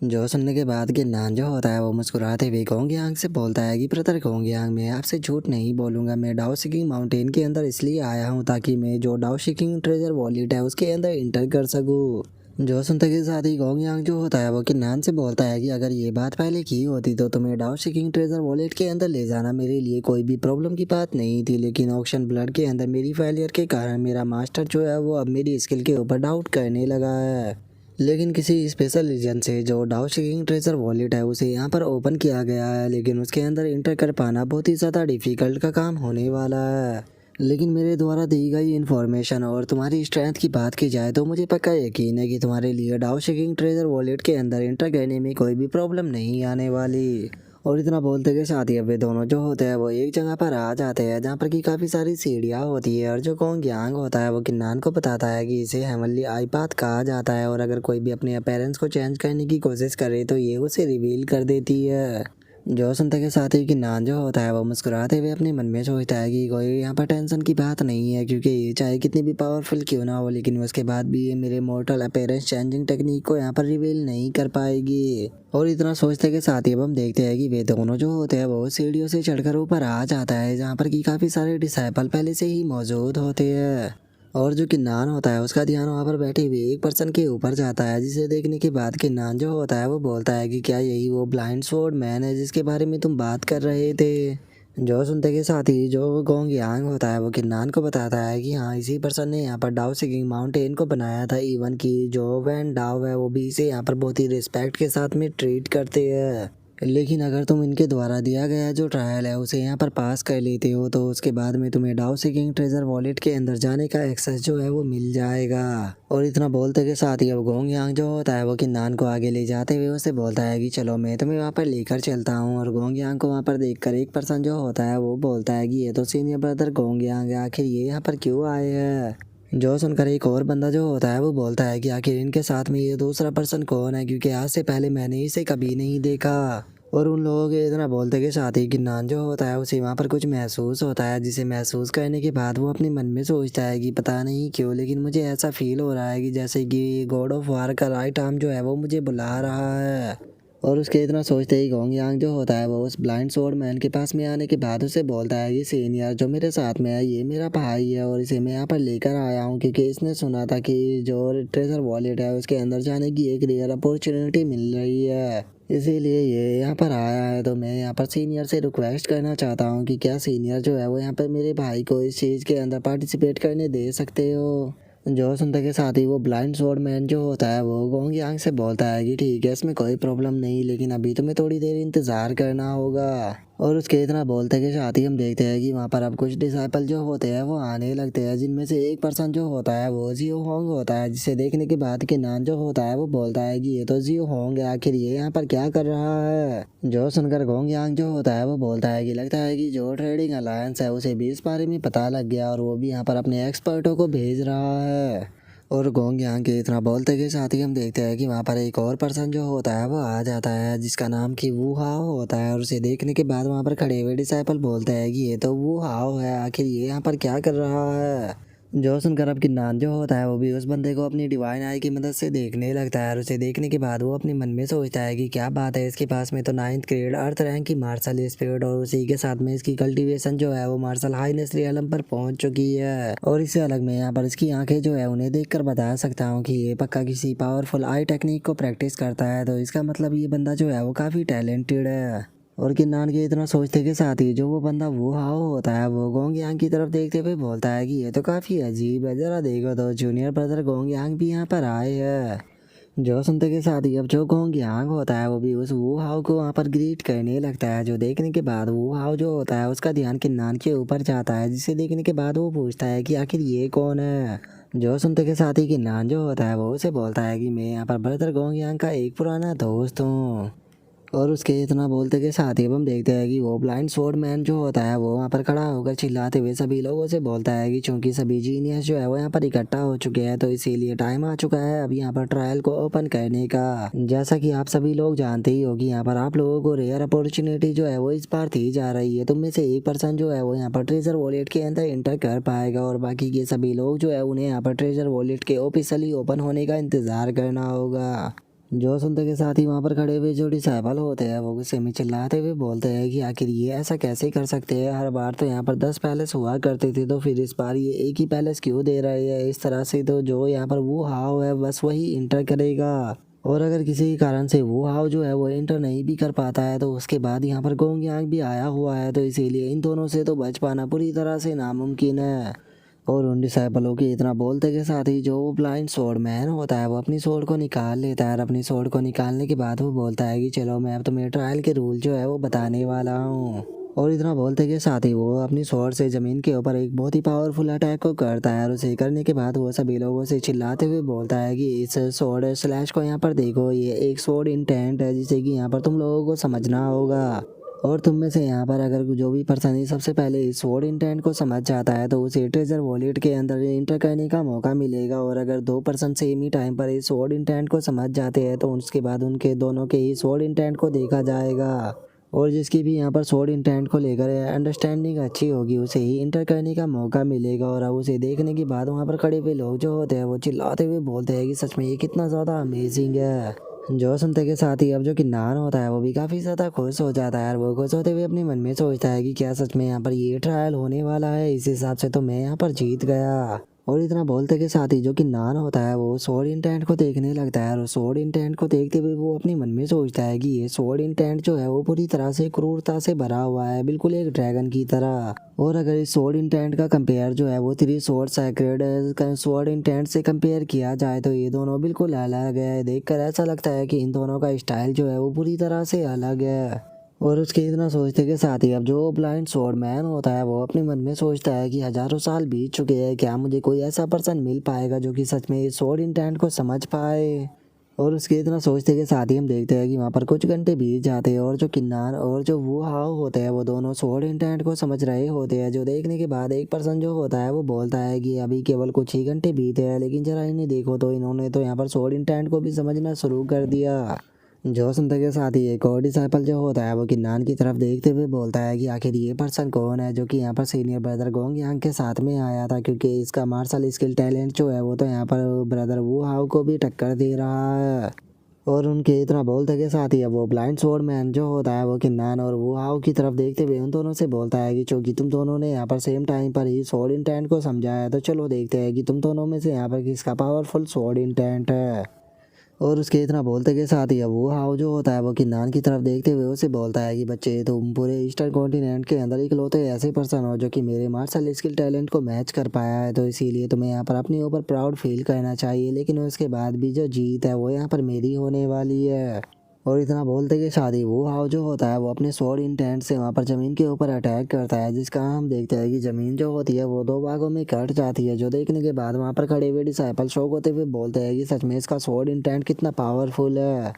जो सुनने के बाद गिन्नान जो होता है वो मुस्कुराते हुए गोंगयांग से बोलता है कि ब्रदर गोंगयांग, मैं आपसे झूठ नहीं बोलूँगा। मैं डाओ सीकिंग माउंटेन के अंदर इसलिए आया हूँ ताकि मैं जो डाओ सीकिंग ट्रेजर वॉलेट है उसके अंदर इंटर कर सकूँ। जो सुनते के साथ ही गोंगयांग जो होता है वो किन्नान से बोलता है कि अगर ये बात पहले की होती तो तुम्हें डाओ सीकिंग ट्रेजर वॉलेट के अंदर ले जाना मेरे लिए कोई भी प्रॉब्लम की बात नहीं थी, लेकिन ऑक्शन ब्लड के अंदर मेरी फेलियर के कारण मेरा मास्टर जो है वो अब मेरी स्किल के ऊपर डाउट करने लगा है। लेकिन किसी स्पेशल रीजन से जो डाओ सीकिंग ट्रेजर वॉलेट है उसे यहाँ पर ओपन किया गया है, लेकिन उसके अंदर इंटर कर पाना बहुत ही ज़्यादा डिफ़िकल्ट का काम होने वाला है। लेकिन मेरे द्वारा दी गई इन्फॉर्मेशन और तुम्हारी स्ट्रेंथ की बात की जाए तो मुझे पक्का यकीन है कि तुम्हारे लिए डाओ सीकिंग ट्रेजर वॉलेट के अंदर इंटर करने में कोई भी प्रॉब्लम नहीं आने वाली। और इतना बोलते के साथ ही अब वे दोनों जो होते हैं वो एक जगह पर आ जाते हैं जहाँ पर कि काफ़ी सारी सीढ़ियाँ होती है, और जो गोंगयांग होता है वो किन्नान को बताता है कि इसे हेवनली आई पाथ कहा जाता है, और अगर कोई भी अपने अपीयरेंस को चेंज करने की कोशिश करे तो ये उसे रिवील कर देती है। जो सुनते के साथ ही किन्नान जो होता है वो मुस्कुराते हुए अपने मन में सोचता है कि कोई यहाँ पर टेंशन की बात नहीं है, क्योंकि ये चाहे कितनी भी पावरफुल क्यों ना हो लेकिन उसके बाद भी ये मेरे मॉर्टल अपीयरेंस चेंजिंग टेक्निक को यहाँ पर रिवील नहीं कर पाएगी। और इतना सोचते के साथ ही अब हम देखते हैं कि वे दोनों जो होते हैं वो सीढ़ियों से चढ़कर ऊपर आ जाता है जहाँ पर कि काफ़ी सारे डिसाइपल पहले से ही मौजूद होते हैं। और जो किन्नान होता है उसका ध्यान वहाँ पर बैठे हुए एक पर्सन के ऊपर जाता है, जिसे देखने के बाद किन्नान जो होता है वो बोलता है कि क्या यही वो ब्लाइंड स्वॉर्ड मैन है जिसके बारे में तुम बात कर रहे थे। जो सुनते के साथ ही जो गोंगयांग होता है वो किन्नान को बताता है कि हाँ, इसी पर्सन ने यहाँ पर डाओ सीकिंग माउंटेन को बनाया था। इवन की जो वैन डाओ है वो भी इसे यहाँ पर बहुत ही रिस्पेक्ट के साथ में ट्रीट करते हैं। लेकिन अगर तुम इनके द्वारा दिया गया जो ट्रायल है उसे यहाँ पर पास कर लेते हो तो उसके बाद में तुम्हें डाओ सीकिंग ट्रेजर वॉलेट के अंदर जाने का एक्सेस जो है वो मिल जाएगा। और इतना बोलते के साथ ही अब गोंगयांग जो होता है वो किन्नान को आगे ले जाते हुए उसे बोलता है कि चलो मैं तुम्हें वहाँ पर लेकर चलता हूँ। और गोंगयांग को वहाँ पर देखकर एक पर्सन जो होता है वो बोलता है कि ये तो सीनियर ब्रदर गोंगयांग है, आखिर ये यहाँ पर क्यों आए हैं। जो सुनकर एक और बंदा जो होता है वो बोलता है कि आखिर इनके साथ में ये दूसरा पर्सन कौन है, क्योंकि आज से पहले मैंने इसे कभी नहीं देखा। और उन लोगों के इतना बोलते के साथ ही किन्नान जो होता है उसे वहाँ पर कुछ महसूस होता है, जिसे महसूस करने के बाद वो अपने मन में सोचता है कि पता नहीं क्यों लेकिन मुझे ऐसा फील हो रहा है कि जैसे कि गॉड ऑफ वार का राइट आर्म जो है वो मुझे बुला रहा है। और उसके इतना सोचते ही गोंगयांग जो होता है वो उस ब्लाइंड स्वॉर्ड मैन के पास में आने के बाद उसे बोलता है कि सीनियर जो मेरे साथ में है ये मेरा भाई है, और इसे मैं यहाँ पर लेकर आया हूँ क्योंकि इसने सुना था कि जो ट्रेजर वॉलेट है उसके अंदर जाने की एक रेयर अपॉर्चुनिटी मिल रही है, इसीलिए ये यहाँ पर आया है। तो मैं यहाँ पर सीनियर से रिक्वेस्ट करना चाहता हूँ कि क्या सीनियर जो है वो यहाँ पर मेरे भाई को इस चीज़ के अंदर पार्टिसिपेट करने दे सकते हो। जो सुनते के साथ ही वो ब्लाइंड स्वॉर्ड मैन जो होता है वो गोंगयांग से बोलता है कि ठीक है, इसमें कोई प्रॉब्लम नहीं, लेकिन अभी तुम्हें थोड़ी देर इंतज़ार करना होगा। और उसके इतना बोलते के साथ ही हम देखते हैं कि वहाँ पर अब कुछ डिसाइपल जो होते हैं वो आने लगते हैं, जिनमें से एक पर्सन जो होता है वो जियो होंग होता है, जिसे देखने के बाद किन्नान जो होता है वो बोलता है कि ये तो जियो होंग है, आखिर ये यहाँ पर क्या कर रहा है। जो सुनकर गोंगयांग जो होता है वो बोलता है कि लगता है कि जो ट्रेडिंग अलायंस है उसे भी इस बारे में पता लग गया और वो भी यहाँ पर अपने एक्सपर्टों को भेज रहा है। और गोंगयांग के इतना बोलते के साथ ही हम देखते हैं कि वहाँ पर एक और पर्सन जो होता है वो आ जाता है, जिसका नाम कि वू हाओ होता है। और उसे देखने के बाद वहाँ पर खड़े हुए डिसाइपल बोलते हैं कि ये तो वू हाओ है, आखिर ये यहाँ पर क्या कर रहा है। जो सुनकर अब किन्नान जो होता है वो भी उस बंदे को अपनी डिवाइन आई की मदद से देखने लगता है, और उसे देखने के बाद वो अपने मन में सोचता है कि क्या बात है, इसके पास में तो 9th ग्रेड अर्थ रैंक की मार्शल स्पिरिट और उसी के साथ में इसकी कल्टीवेशन जो है वो मार्शल हाईनेस रियलम पर पहुंच चुकी है। और इससे अलग मैं यहाँ पर इसकी आंखें जो है उन्हें देखकर बता सकता हूँ कि ये पक्का किसी पावरफुल आई टेक्निक को प्रैक्टिस करता है, तो इसका मतलब ये बंदा जो है वो काफ़ी टैलेंटेड है। और किन्नान के इतना सोचते के साथ ही जो वो बंदा वो हाओ होता है वो गोंगयांग की तरफ देखते हुए बोलता है कि ये तो काफ़ी अजीब है, ज़रा देखो तो जूनियर ब्रदर गोंगयांग भी यहाँ पर आए हैं। जो सुनते के साथ ही अब जो गोंगयांग होता है वो भी उस वू हाओ को वहाँ पर ग्रीट करने लगता है, जो देखने के बाद वू हाओ जो होता है उसका ध्यान किन्नान के ऊपर जाता है, जिसे देखने के बाद वो पूछता है कि आखिर ये कौन है। जो सुनते के साथ ही किन्नान जो होता है वो उसे बोलता है कि मैं यहाँ पर ब्रदर गोंगयांग का एक पुराना दोस्त हूँ। और उसके इतना बोलते के साथ ही अब हम देखते हैं कि वो ब्लाइंड स्वॉर्ड मैन जो होता है वो वहाँ पर खड़ा होकर चिल्लाते हुए सभी लोगों से बोलता है कि चूंकि सभी जीनियस जो है वो यहाँ पर इकट्ठा हो चुके हैं तो इसीलिए टाइम आ चुका है अब यहाँ पर ट्रायल को ओपन करने का। जैसा कि आप सभी लोग जानते ही हो कि यहाँ पर आप लोगों को रेयर अपॉर्चुनिटी जो है वो इस बार दी जा रही है। तुम में से एक पर्सन जो है वो यहाँ पर ट्रेजर वॉलेट के अंदर इंटर कर पाएगा, और बाकी के सभी लोग जो है उन्हें यहाँ पर ट्रेजर वॉलेट के ऑफिशियली ओपन होने का इंतजार करना होगा। जो सुनते के साथ ही वहाँ पर खड़े हुए जो डिसाइपल होते हैं वो गुस्से में चिल्लाते हुए बोलते हैं कि आखिर ये ऐसा कैसे कर सकते हैं, हर बार तो यहाँ पर 10 पैलेस हुआ करते थे तो फिर इस बार ये एक ही पैलेस क्यों दे रहे हैं। इस तरह से तो जो यहाँ पर वो हाव है बस वही इंटर करेगा, और अगर किसी कारण से वो हाव जो है वो इंटर नहीं भी कर पाता है तो उसके बाद यहाँ पर गोंग यांग भी आया हुआ है, तो इसीलिए इन दोनों से तो बच पाना पूरी तरह से नामुमकिन है। और उन डिसाइपलों के इतना बोलते के साथ ही जो वो ब्लाइंड स्वॉर्ड मैन होता है वो अपनी स्वॉर्ड को निकाल लेता है, और अपनी स्वॉर्ड को निकालने के बाद वो बोलता है कि चलो मैं अब तुम्हें ट्रायल के रूल जो है वो बताने वाला हूँ। और इतना बोलते के साथ ही वो अपनी स्वॉर्ड से ज़मीन के ऊपर एक बहुत ही पावरफुल अटैक को करता है, और उसे करने के बाद वो सभी लोगों से चिल्लाते हुए बोलता है कि इस स्वॉर्ड स्लैश को यहाँ पर देखो, ये एक स्वॉर्ड इंटेंट है जिसे कि यहाँ पर तुम लोगों को समझना होगा। और तुम में से यहाँ पर अगर जो भी पर्सन ही सबसे पहले इस स्वॉर्ड इंटेंट को समझ जाता है तो उसे ट्रेजर वॉलेट के अंदर एंटर करने का मौका मिलेगा, और अगर दो पर्सन सेम ही टाइम पर इस स्वॉर्ड इंटेंट को समझ जाते हैं तो उसके बाद उनके दोनों के ही स्वॉर्ड इंटेंट को देखा जाएगा। और जिसकी भी यहाँ पर स्वॉर्ड इंटेंट को लेकर अंडरस्टैंडिंग अच्छी होगी उसे ही इंटर करने का मौका मिलेगा। और अब उसे देखने के बाद वहाँ पर खड़े हुए लोग जो होते हैं वो चिल्लाते हुए बोलते हैं कि सच में ये कितना ज़्यादा अमेजिंग है। जो सुनते के साथ ही अब जो किन्नान होता है वो भी काफ़ी ज़्यादा खुश हो जाता है, और वो खुश होते हुए अपने मन में सोचता है कि क्या सच में यहाँ पर ये ट्रायल होने वाला है, इस हिसाब से तो मैं यहाँ पर जीत गया। और इतना बोलते के साथ ही जो किन्नान होता है वो स्वॉर्ड इंटेंट को देखने लगता है, और स्वॉर्ड इंटेंट को देखते हुए वो अपने मन में सोचता है कि ये स्वॉर्ड इंटेंट जो है वो पूरी तरह से क्रूरता से भरा हुआ है, बिल्कुल एक ड्रैगन की तरह। और अगर इस स्वॉर्ड इंटेंट का कंपेयर जो है वो three sword sacred sword intent से कंपेयर किया जाए तो ये दोनों बिल्कुल अलग है। देखकर ऐसा लगता है कि इन दोनों का स्टाइल जो है वो पूरी तरह से अलग है। और उसके इतना सोचते के साथ ही अब जो ब्लाइंड स्वॉर्ड मैन होता है वो अपने मन में सोचता है कि हजारों साल बीत चुके हैं, क्या मुझे कोई ऐसा पर्सन मिल पाएगा जो कि सच में इस स्वॉर्ड इंटेंट को समझ पाए। और उसके इतना सोचते के साथ ही हम देखते हैं कि वहाँ पर कुछ घंटे बीत जाते हैं, और जो किन्नार और जो वो हाव होते हैं वो दोनों स्वॉर्ड इंटेंट को समझ रहे होते हैं। जो देखने के बाद एक पर्सन जो होता है वो बोलता है कि अभी केवल कुछ ही घंटे बीते हैं, लेकिन जरा इन्हें देखो तो इन्होंने तो यहाँ पर स्वॉर्ड इंटेंट को भी समझना शुरू कर दिया। जो सुनते के साथ ही एक और डिसाइपल जो होता है वो किन्नान की तरफ देखते हुए बोलता है कि आखिर ये पर्सन कौन है जो कि यहाँ पर सीनियर ब्रदर गोंग यांग के साथ में आया था, क्योंकि इसका मार्शल स्किल टैलेंट जो है वो तो यहाँ पर ब्रदर वू हाउ को भी टक्कर दे रहा है। और उनके इतना बोलते के साथ ही अब वो ब्लाइंड स्वॉर्ड मैन जो होता है वो किन्नान और वो हाउ की तरफ देखते हुए उन दोनों से बोलता है कि चूंकि तुम दोनों ने यहाँ पर सेम टाइम पर ही स्वॉर्ड इंटेंट को समझा है तो चलो देखते हैं कि तुम दोनों में से यहाँ पर किसका पावरफुल स्वॉर्ड इंटेंट है। और उसके इतना बोलते के साथ ही अब वो हाउ जो होता है वो किन्नान की तरफ देखते हुए उसे बोलता है कि बच्चे तुम पूरे ईस्टर्न कॉन्टिनेंट के अंदर इकलौते ऐसे पर्सन हो जो कि मेरे मार्शल स्किल टैलेंट को मैच कर पाया है, तो इसीलिए तुम्हें यहाँ पर अपने ऊपर प्राउड फील करना चाहिए, लेकिन उसके बाद भी जो जीत है वो यहाँ पर मेरी होने वाली है। और इतना बोलते कि शादी वो हाउ जो होता है वो अपने स्वॉर्ड इंटेंट से वहाँ पर ज़मीन के ऊपर अटैक करता है, जिसका हम देखते हैं कि ज़मीन जो होती है वो दो भागों में कट जाती है। जो देखने के बाद वहाँ पर खड़े हुए डिसाइपल शौक होते हुए बोलते हैं कि सच में इसका स्वॉर्ड इंटेंट कितना पावरफुल है।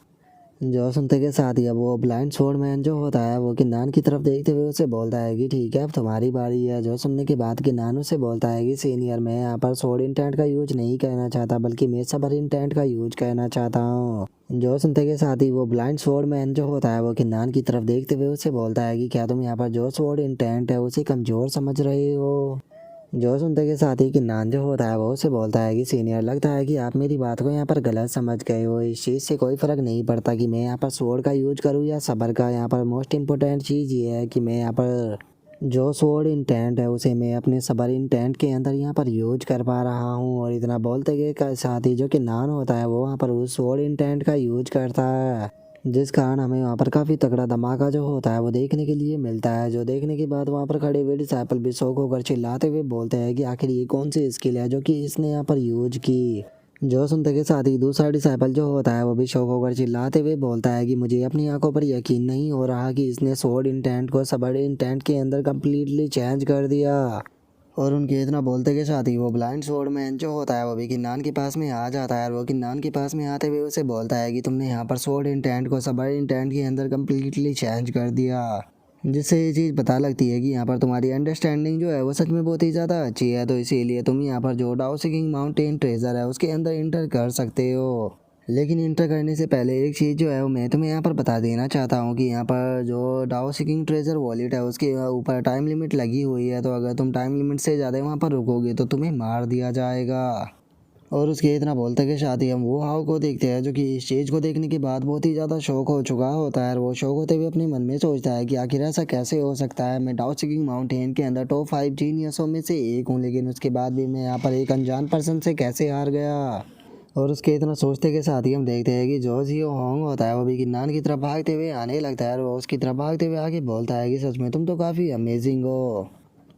जो सुनते के साथ ही अब वो ब्लाइंड स्वॉर्ड मैन जो होता है वो किन्नान की तरफ देखते हुए उसे बोलता है कि ठीक है अब तुम्हारी बारी है। जो सुनने के बाद किन्नान उसे बोलता है कि सीनियर मैं यहाँ पर स्वॉर्ड इंटेंट का यूज नहीं करना चाहता, बल्कि मैं सबर इंटेंट का यूज करना चाहता हूँ। जो सुनते के साथ ही वो ब्लाइंड स्वॉर्ड मैन जो होता है वो किन्नान की तरफ देखते हुए उसे बोलता है कि क्या तुम यहाँ पर जो स्वॉर्ड इंटेंट है उसे कमज़ोर समझ रहे हो। जो सुनते के साथ ही किन्नान जो होता है वो उसे बोलता है कि सीनियर लगता है कि आप मेरी बात को यहाँ पर गलत समझ गए हो। इस चीज़ से कोई फ़र्क नहीं पड़ता कि मैं यहाँ पर स्वॉर्ड का यूज करूँ या सबर का, यहाँ पर मोस्ट इम्पोर्टेंट चीज़ ये है कि मैं यहाँ पर जो स्वॉर्ड इंटेंट है उसे मैं अपने सबर इंटेंट के अंदर यहाँ पर यूज कर पा रहा हूँ। और इतना बोलते के साथ ही जो किन्नान होता है वो वहाँ पर उस स्वॉर्ड इंटेंट का यूज करता है, जिस कारण हमें वहाँ पर काफ़ी तगड़ा धमाका जो होता है वो देखने के लिए मिलता है। जो देखने के बाद वहाँ पर खड़े हुए डिसाइपल भी शौक होकर चिल्लाते हुए बोलते हैं कि आखिर ये कौन सी स्किल है जो कि इसने यहाँ पर यूज की। जो सुनते के साथ ही दूसरा डिसाइपल जो होता है वो भी शौक होकर चिल्लाते हुए बोलता है कि मुझे अपनी आंखों पर यकीन नहीं हो रहा कि इसने स्वॉर्ड इंटेंट को सबर इंटेंट के अंदर कम्प्लीटली चेंज कर दिया। और उनके इतना बोलते के साथ ही वो ब्लाइंड स्वॉर्ड मैन जो होता है वो भी किन्नान के पास में आ जाता है, और वो किन्नान के पास में आते हुए उसे बोलता है कि तुमने यहाँ पर स्वॉर्ड इंटेंट को सबर इंटेंट के अंदर कम्प्लीटली चेंज कर दिया, जिससे ये चीज़ पता लगती है कि यहाँ पर तुम्हारी अंडरस्टैंडिंग जो है वो सच में बहुत ही ज़्यादा अच्छी है। तो इसीलिए तुम यहाँ पर जो डाओ सीकिंग माउंटेन ट्रेजर है उसके अंदर इंटर कर सकते हो। लेकिन इंटर करने से पहले एक चीज़ जो है वो मैं तुम्हें यहाँ पर बता देना चाहता हूँ कि यहाँ पर जो डाओ सीकिंग ट्रेजर वॉलेट है उसके ऊपर टाइम लिमिट लगी हुई है, तो अगर तुम टाइम लिमिट से ज़्यादा वहाँ पर रुकोगे तो तुम्हें मार दिया जाएगा। और उसके इतना बोलते के साथ ही हम वो हाव को देखते हैं जो कि इस चीज़ को देखने के बाद बहुत ही ज़्यादा शौक हो चुका होता है। और वो शौक होते हुए अपने मन में सोचता है कि आखिर ऐसा कैसे हो सकता है, मैं डाउ सीकिंग माउंटेन के अंदर टॉप 5 जीनियसों में से एक हूँ, लेकिन उसके बाद भी मैं यहाँ पर एक अनजान पर्सन से कैसे हार गया। और उसके इतना सोचते के साथ ही हम देखते हैं कि जो जियो होंग होता है वो भी किन्नान की तरफ भागते हुए आने लगता है। और वो उसकी तरफ भागते हुए आके बोलता है कि सच में तुम तो काफ़ी अमेजिंग हो।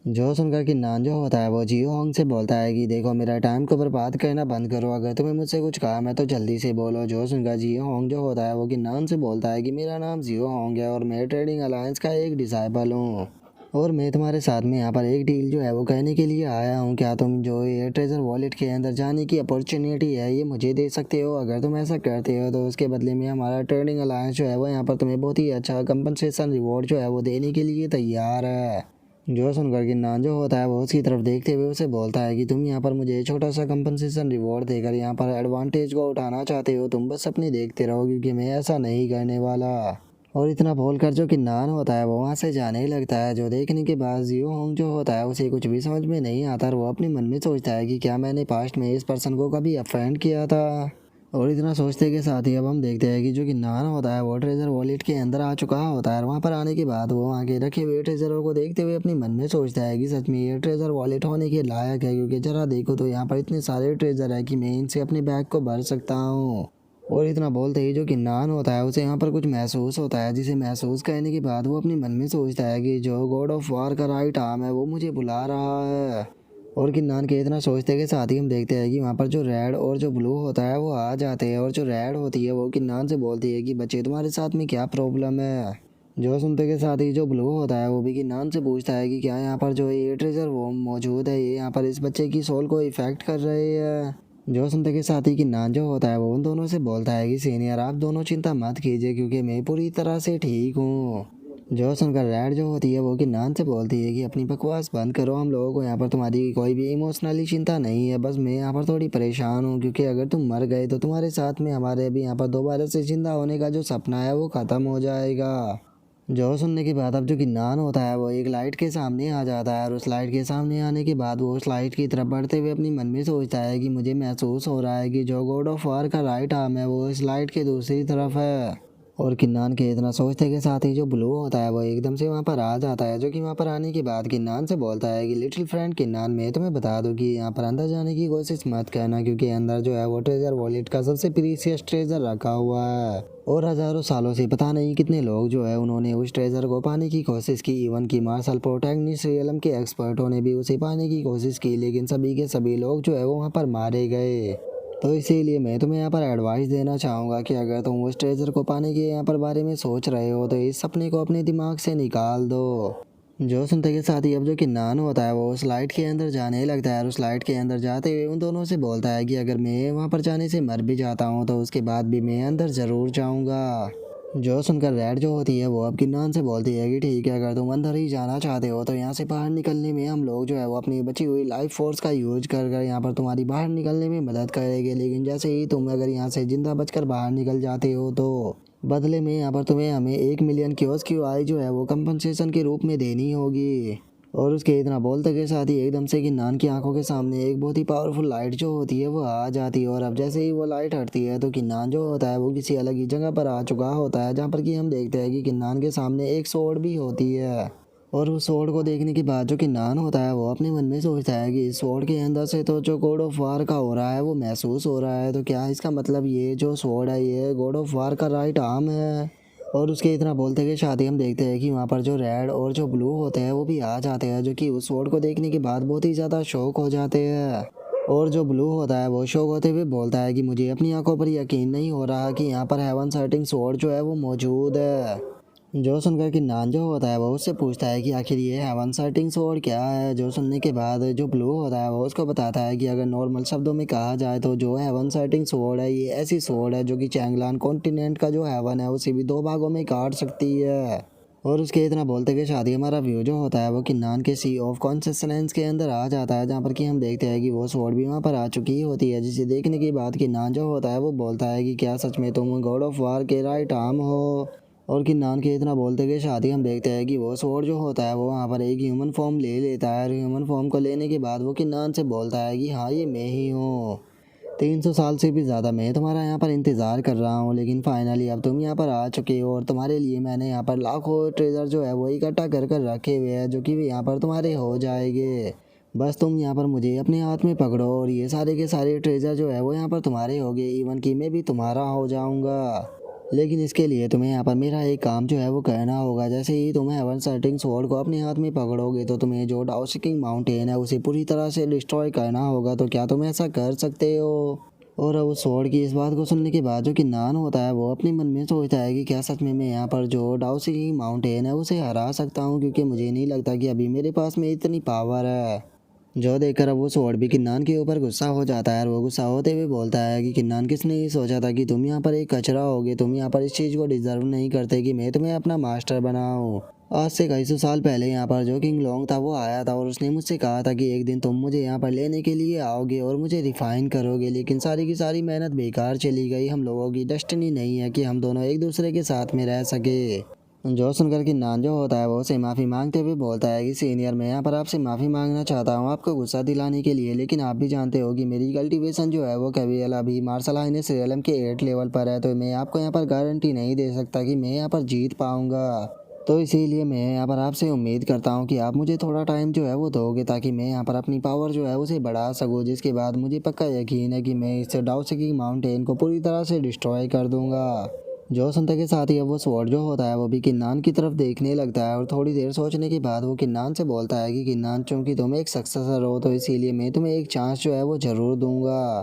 जो सुनकर किन्नान जो होता है वो जियो होंग से बोलता है कि देखो, मेरा टाइम को बर्बाद करना बंद करो, अगर तुम्हें मुझसे कुछ काम है तो जल्दी से बोलो। जो सुनकर जियो होंग जो होता है वो किन्नान से बोलता है कि मेरा नाम जियो होंग है और मैं ट्रेडिंग अलायंस का एक डिसाइपल हूँ, और मैं तुम्हारे साथ में यहाँ पर एक डील जो है वो कहने के लिए आया हूँ। क्या तुम जो ये ट्रेजर वॉलेट के अंदर जाने की अपॉर्चुनिटी है ये मुझे दे सकते हो? अगर तुम ऐसा करते हो तो उसके बदले में हमारा ट्रेडिंग अलायंस जो है वो यहाँ पर तुम्हें बहुत ही अच्छा कंपनसेशन रिवॉर्ड जो है वो देने के लिए तैयार है। जो सुनकर किन्नान जो होता है वो उसकी तरफ देखते हुए उसे बोलता है कि तुम यहाँ पर मुझे छोटा सा कंपनसेशन रिवॉर्ड देकर यहाँ पर एडवांटेज को उठाना चाहते हो, तुम बस अपनी देखते रहो, क्योंकि मैं ऐसा नहीं करने वाला। और इतना बोलकर जो किन्नान होता है वो वहाँ से जाने लगता है। जो देखने के बाद जियो होंग जो होता है उसे कुछ भी समझ में नहीं आता और वो अपने मन में सोचता है कि क्या मैंने पास्ट में इस पर्सन को कभी अफेंड किया था। और इतना सोचते के साथ ही अब हम देखते हैं कि जो किन्नान होता है वो ट्रेजर वॉलेट के अंदर आ चुका होता है। और वहाँ पर आने के बाद वो वहाँ के रखे हुए ट्रेजरों को देखते हुए अपने मन में सोचता है कि सच में ये ट्रेजर वॉलेट होने के लायक है, क्योंकि जरा देखो तो यहाँ पर इतने सारे ट्रेजर है कि मैं इनसे अपने बैग को भर सकता हूँ। और इतना बोलते ही जो किन्नान होता है उसे यहाँ पर कुछ महसूस होता है, जिसे महसूस करने के बाद वो अपने मन में सोचता है कि जो गॉड ऑफ वार का राइट आर्म है वो मुझे बुला रहा है। और किन्नान के इतना सोचते के साथ ही हम देखते हैं कि वहाँ पर जो रेड और जो ब्लू होता है वो आ जाते हैं। और जो रेड होती है वो किन्नान से बोलती है कि बच्चे तुम्हारे साथ में क्या प्रॉब्लम है। जो सुनते के साथ ही जो ब्लू होता है वो भी किन्नान से पूछता है कि क्या यहाँ पर जो ये ट्रेजर वो मौजूद है, ये यहाँ पर इस बच्चे की सोल को इफेक्ट कर रही है। जो सुनते के साथ ही किन्नान जो होता है वो उन दोनों से बोलता है कि सीनियर आप दोनों चिंता मत कीजिए, क्योंकि मैं पूरी तरह से ठीक हूँ। जो सुनकर रेड जो होती है वो किन्नान से बोलती है कि अपनी बकवास बंद करो, हम लोगों को यहाँ पर तुम्हारी कोई भी इमोशनली चिंता नहीं है, बस मैं यहाँ पर थोड़ी परेशान हूँ, क्योंकि अगर तुम मर गए तो तुम्हारे साथ में हमारे भी यहाँ पर दोबारा से जिंदा होने का जो सपना है वो ख़त्म हो जाएगा। जो सुनने के बाद अब जो किन्नान होता है वो एक लाइट के सामने आ जाता है। और उस लाइट के सामने आने के बाद वो उस लाइट की तरफ बढ़ते हुए अपनी मन में सोचता है कि मुझे महसूस हो रहा है कि जो गॉड ऑफ वार का राइट आर्म है वो इस लाइट के दूसरी तरफ है। और किन्नान के इतना सोचते के साथ ही जो ब्लू होता है वो एकदम से वहाँ पर आ जाता है। जो कि वहाँ पर आने के बाद किन्नान से बोलता है कि लिटिल फ्रेंड किन्नान, मैं तुम्हें बता दूं कि यहाँ पर अंदर जाने की कोशिश मत करना, क्योंकि अंदर जो है वो ट्रेजर वॉलेट का सबसे प्रीसियस ट्रेजर रखा हुआ है। और हजारों सालों से पता नहीं कितने लोग जो है उन्होंने उस ट्रेजर को पाने की कोशिश की। इवन की मार्शल प्रोटैगनिस्ट रियलम के एक्सपर्टों ने भी उसे पाने की कोशिश की, लेकिन सभी के सभी लोग जो है वो वहाँ पर मारे गए। तो इसीलिए मैं तुम्हें यहाँ पर एडवाइस देना चाहूँगा कि अगर तुम उस ट्रेजर को पाने के यहाँ पर बारे में सोच रहे हो तो इस सपने को अपने दिमाग से निकाल दो। जो सुनते के साथ ही अब जो किन्नान होता है वो उस लाइट के अंदर जाने लगता है। और उस लाइट के अंदर जाते हुए उन दोनों से बोलता है कि अगर मैं वहाँ पर जाने से मर भी जाता हूँ तो उसके बाद भी मैं अंदर ज़रूर जाऊँगा। जो सुनकर रेड जो होती है वो अब किन्नान से बोलती है कि ठीक है, अगर तुम अंदर ही जाना चाहते हो तो यहाँ से बाहर निकलने में हम लोग जो है वो अपनी बची हुई लाइफ फोर्स का यूज कर कर यहाँ पर तुम्हारी बाहर निकलने में मदद करेंगे। लेकिन जैसे ही तुम अगर यहाँ से जिंदा बचकर बाहर निकल जाते हो तो बदले में यहाँ पर तुम्हें हमें 1 मिलियन क्यूज की आई जो है वो कंपनसेशन के रूप में देनी होगी। और उसके इतना बोलते के साथ ही एकदम से किन्नान की आंखों के सामने एक बहुत ही पावरफुल लाइट जो होती है वो आ जाती है। और अब जैसे ही वो लाइट हटती है तो किन्नान जो होता है वो किसी अलग ही जगह पर आ चुका होता है, जहाँ पर कि हम देखते हैं कि किन्नान के सामने एक स्वॉर्ड भी होती है। और उस स्वॉर्ड को देखने के बाद जो किन्नान होता है वो अपने मन में सोचता है कि इस स्वॉर्ड के अंदर से तो जो गॉड ऑफ वार का हो रहा है वो महसूस हो रहा है, तो क्या इसका मतलब ये जो स्वॉर्ड है ये गॉड ऑफ वार का राइट आर्म है। और उसके इतना बोलते के साथ ही हम देखते हैं कि वहाँ पर जो रेड और जो ब्लू होते हैं वो भी आ जाते हैं, जो कि उस स्वॉर्ड को देखने के बाद बहुत ही ज़्यादा शौक हो जाते हैं। और जो ब्लू होता है वो शौक होते हुए बोलता है कि मुझे अपनी आंखों पर यकीन नहीं हो रहा कि यहाँ पर हेवन सर्टिंग स्वॉर्ड जो है वो मौजूद है। जो सुनकर किन्नान जो होता है वो उससे पूछता है कि आखिर ये हेवन सर्टिंग स्वॉर्ड क्या है। जो सुनने के बाद जो ब्लू होता है वो उसको बताता है कि अगर नॉर्मल शब्दों में कहा जाए तो जो हेवन सर्टिंग स्वॉर्ड है ये ऐसी स्वॉर्ड है जो कि चैंगलान कॉन्टिनेंट का जो हेवन है उसे भी 2 भागों में काट सकती है। और उसके इतना बोलते के साथ ही हमारा व्यू जो होता है वो किन्नान के सी ऑफ कॉन्सिस्टेंस के अंदर आ जाता है, जहाँ पर कि हम देखते हैं कि वो स्वॉर्ड भी वहाँ पर आ चुकी होती है, जिसे देखने के बाद किन्नान जो होता है वो बोलता है कि क्या सच में तुम गॉड ऑफ वार के राइट आर्म हो। और किन्नान के इतना बोलते के साथ ही हम देखते हैं कि वो स्वॉर्ड जो होता है वो वहाँ पर एक ह्यूमन फॉर्म ले लेता है। और ह्यूमन फॉर्म को लेने के बाद वो किन्नान से बोलता है कि हाँ ये मैं ही हूँ। 300 साल से भी ज़्यादा मैं तुम्हारा यहाँ पर इंतज़ार कर रहा हूँ, लेकिन फाइनली अब तुम यहाँ पर आ चुके हो और तुम्हारे लिए मैंने यहाँ पर लाखों ट्रेजर जो है वो इकट्ठा कर कर रखे हुए हैं, जो कि यहाँ पर तुम्हारे हो जाएंगे। बस तुम यहाँ पर मुझे अपने हाथ में पकड़ो और ये सारे के सारे ट्रेजर जो है वो यहाँ पर तुम्हारे हो गए, इवन कि मैं भी तुम्हारा हो जाऊँगा। लेकिन इसके लिए तुम्हें यहाँ पर मेरा एक काम जो है वो करना होगा। जैसे ही तुम्हें हेवन सर्टिंग स्वॉर्ड को अपने हाथ में पकड़ोगे तो तुम्हें जो डाउसिकिंग माउंटेन है उसे पूरी तरह से डिस्ट्रॉय करना होगा। तो क्या तुम ऐसा कर सकते हो? और अब उस स्वॉर्ड की इस बात को सुनने के बाद जो कि नान होता है वो अपने मन में सोचता है कि क्या सच में मैं यहाँ पर जो डाउसिकिंग माउंटेन है उसे हरा सकता हूँ, क्योंकि मुझे नहीं लगता कि अभी मेरे पास में इतनी पावर है। जो देखकर अब वो स्वॉर्ड भी किन्नान के ऊपर गुस्सा हो जाता है और वो गुस्सा होते हुए बोलता है कि किन्नान, किसने ये सोचा था कि तुम यहाँ पर एक कचरा होगे, तुम यहाँ पर इस चीज़ को डिजर्व नहीं करते कि मैं तुम्हें अपना मास्टर बनाऊँ। आज से कई सौ साल पहले यहाँ पर जो किंग लोंग था वो आया था और उसने मुझसे कहा था कि एक दिन तुम मुझे यहाँ पर लेने के लिए आओगे और मुझे रिफाइन करोगे, लेकिन सारी की सारी मेहनत बेकार चली गई। हम लोगों की डेस्टिनी नहीं है कि हम दोनों एक दूसरे के साथ में रह सके। जो सुनकर कि नान जो होता है वो उसे माफ़ी मांगते हुए बोलता है कि सीनियर, मैं यहाँ पर आपसे माफ़ी मांगना चाहता हूँ आपको गुस्सा दिलाने के लिए, लेकिन आप भी जानते हो कि मेरी कल्टीवेशन जो है वो केवल अभी मार्शल हाइनेस रियलम के 8 लेवल पर है, तो मैं आपको यहाँ पर गारंटी नहीं दे सकता कि मैं यहाँ पर जीत पाऊँगा। तो इसीलिए मैं यहाँ पर आपसे उम्मीद करता हूँ कि आप मुझे थोड़ा टाइम जो है वो दोगे, ताकि मैं यहाँ पर अपनी पावर जो है उसे बढ़ा सकूँ, जिसके बाद मुझे पक्का यकीन है कि मैं इस डाउसिकिंग माउंटेन को पूरी तरह से डिस्ट्रॉय कर दूँगा। जो सुनते के साथ ही अब वो स्वॉर्ड जो होता है वो भी किन्नान की तरफ देखने लगता है और थोड़ी देर सोचने के बाद वो किन्नान से बोलता है कि किन्नान, चूंकि तुम एक सक्सेसर हो तो इसीलिए मैं तुम्हें एक चांस जो है वो ज़रूर दूंगा।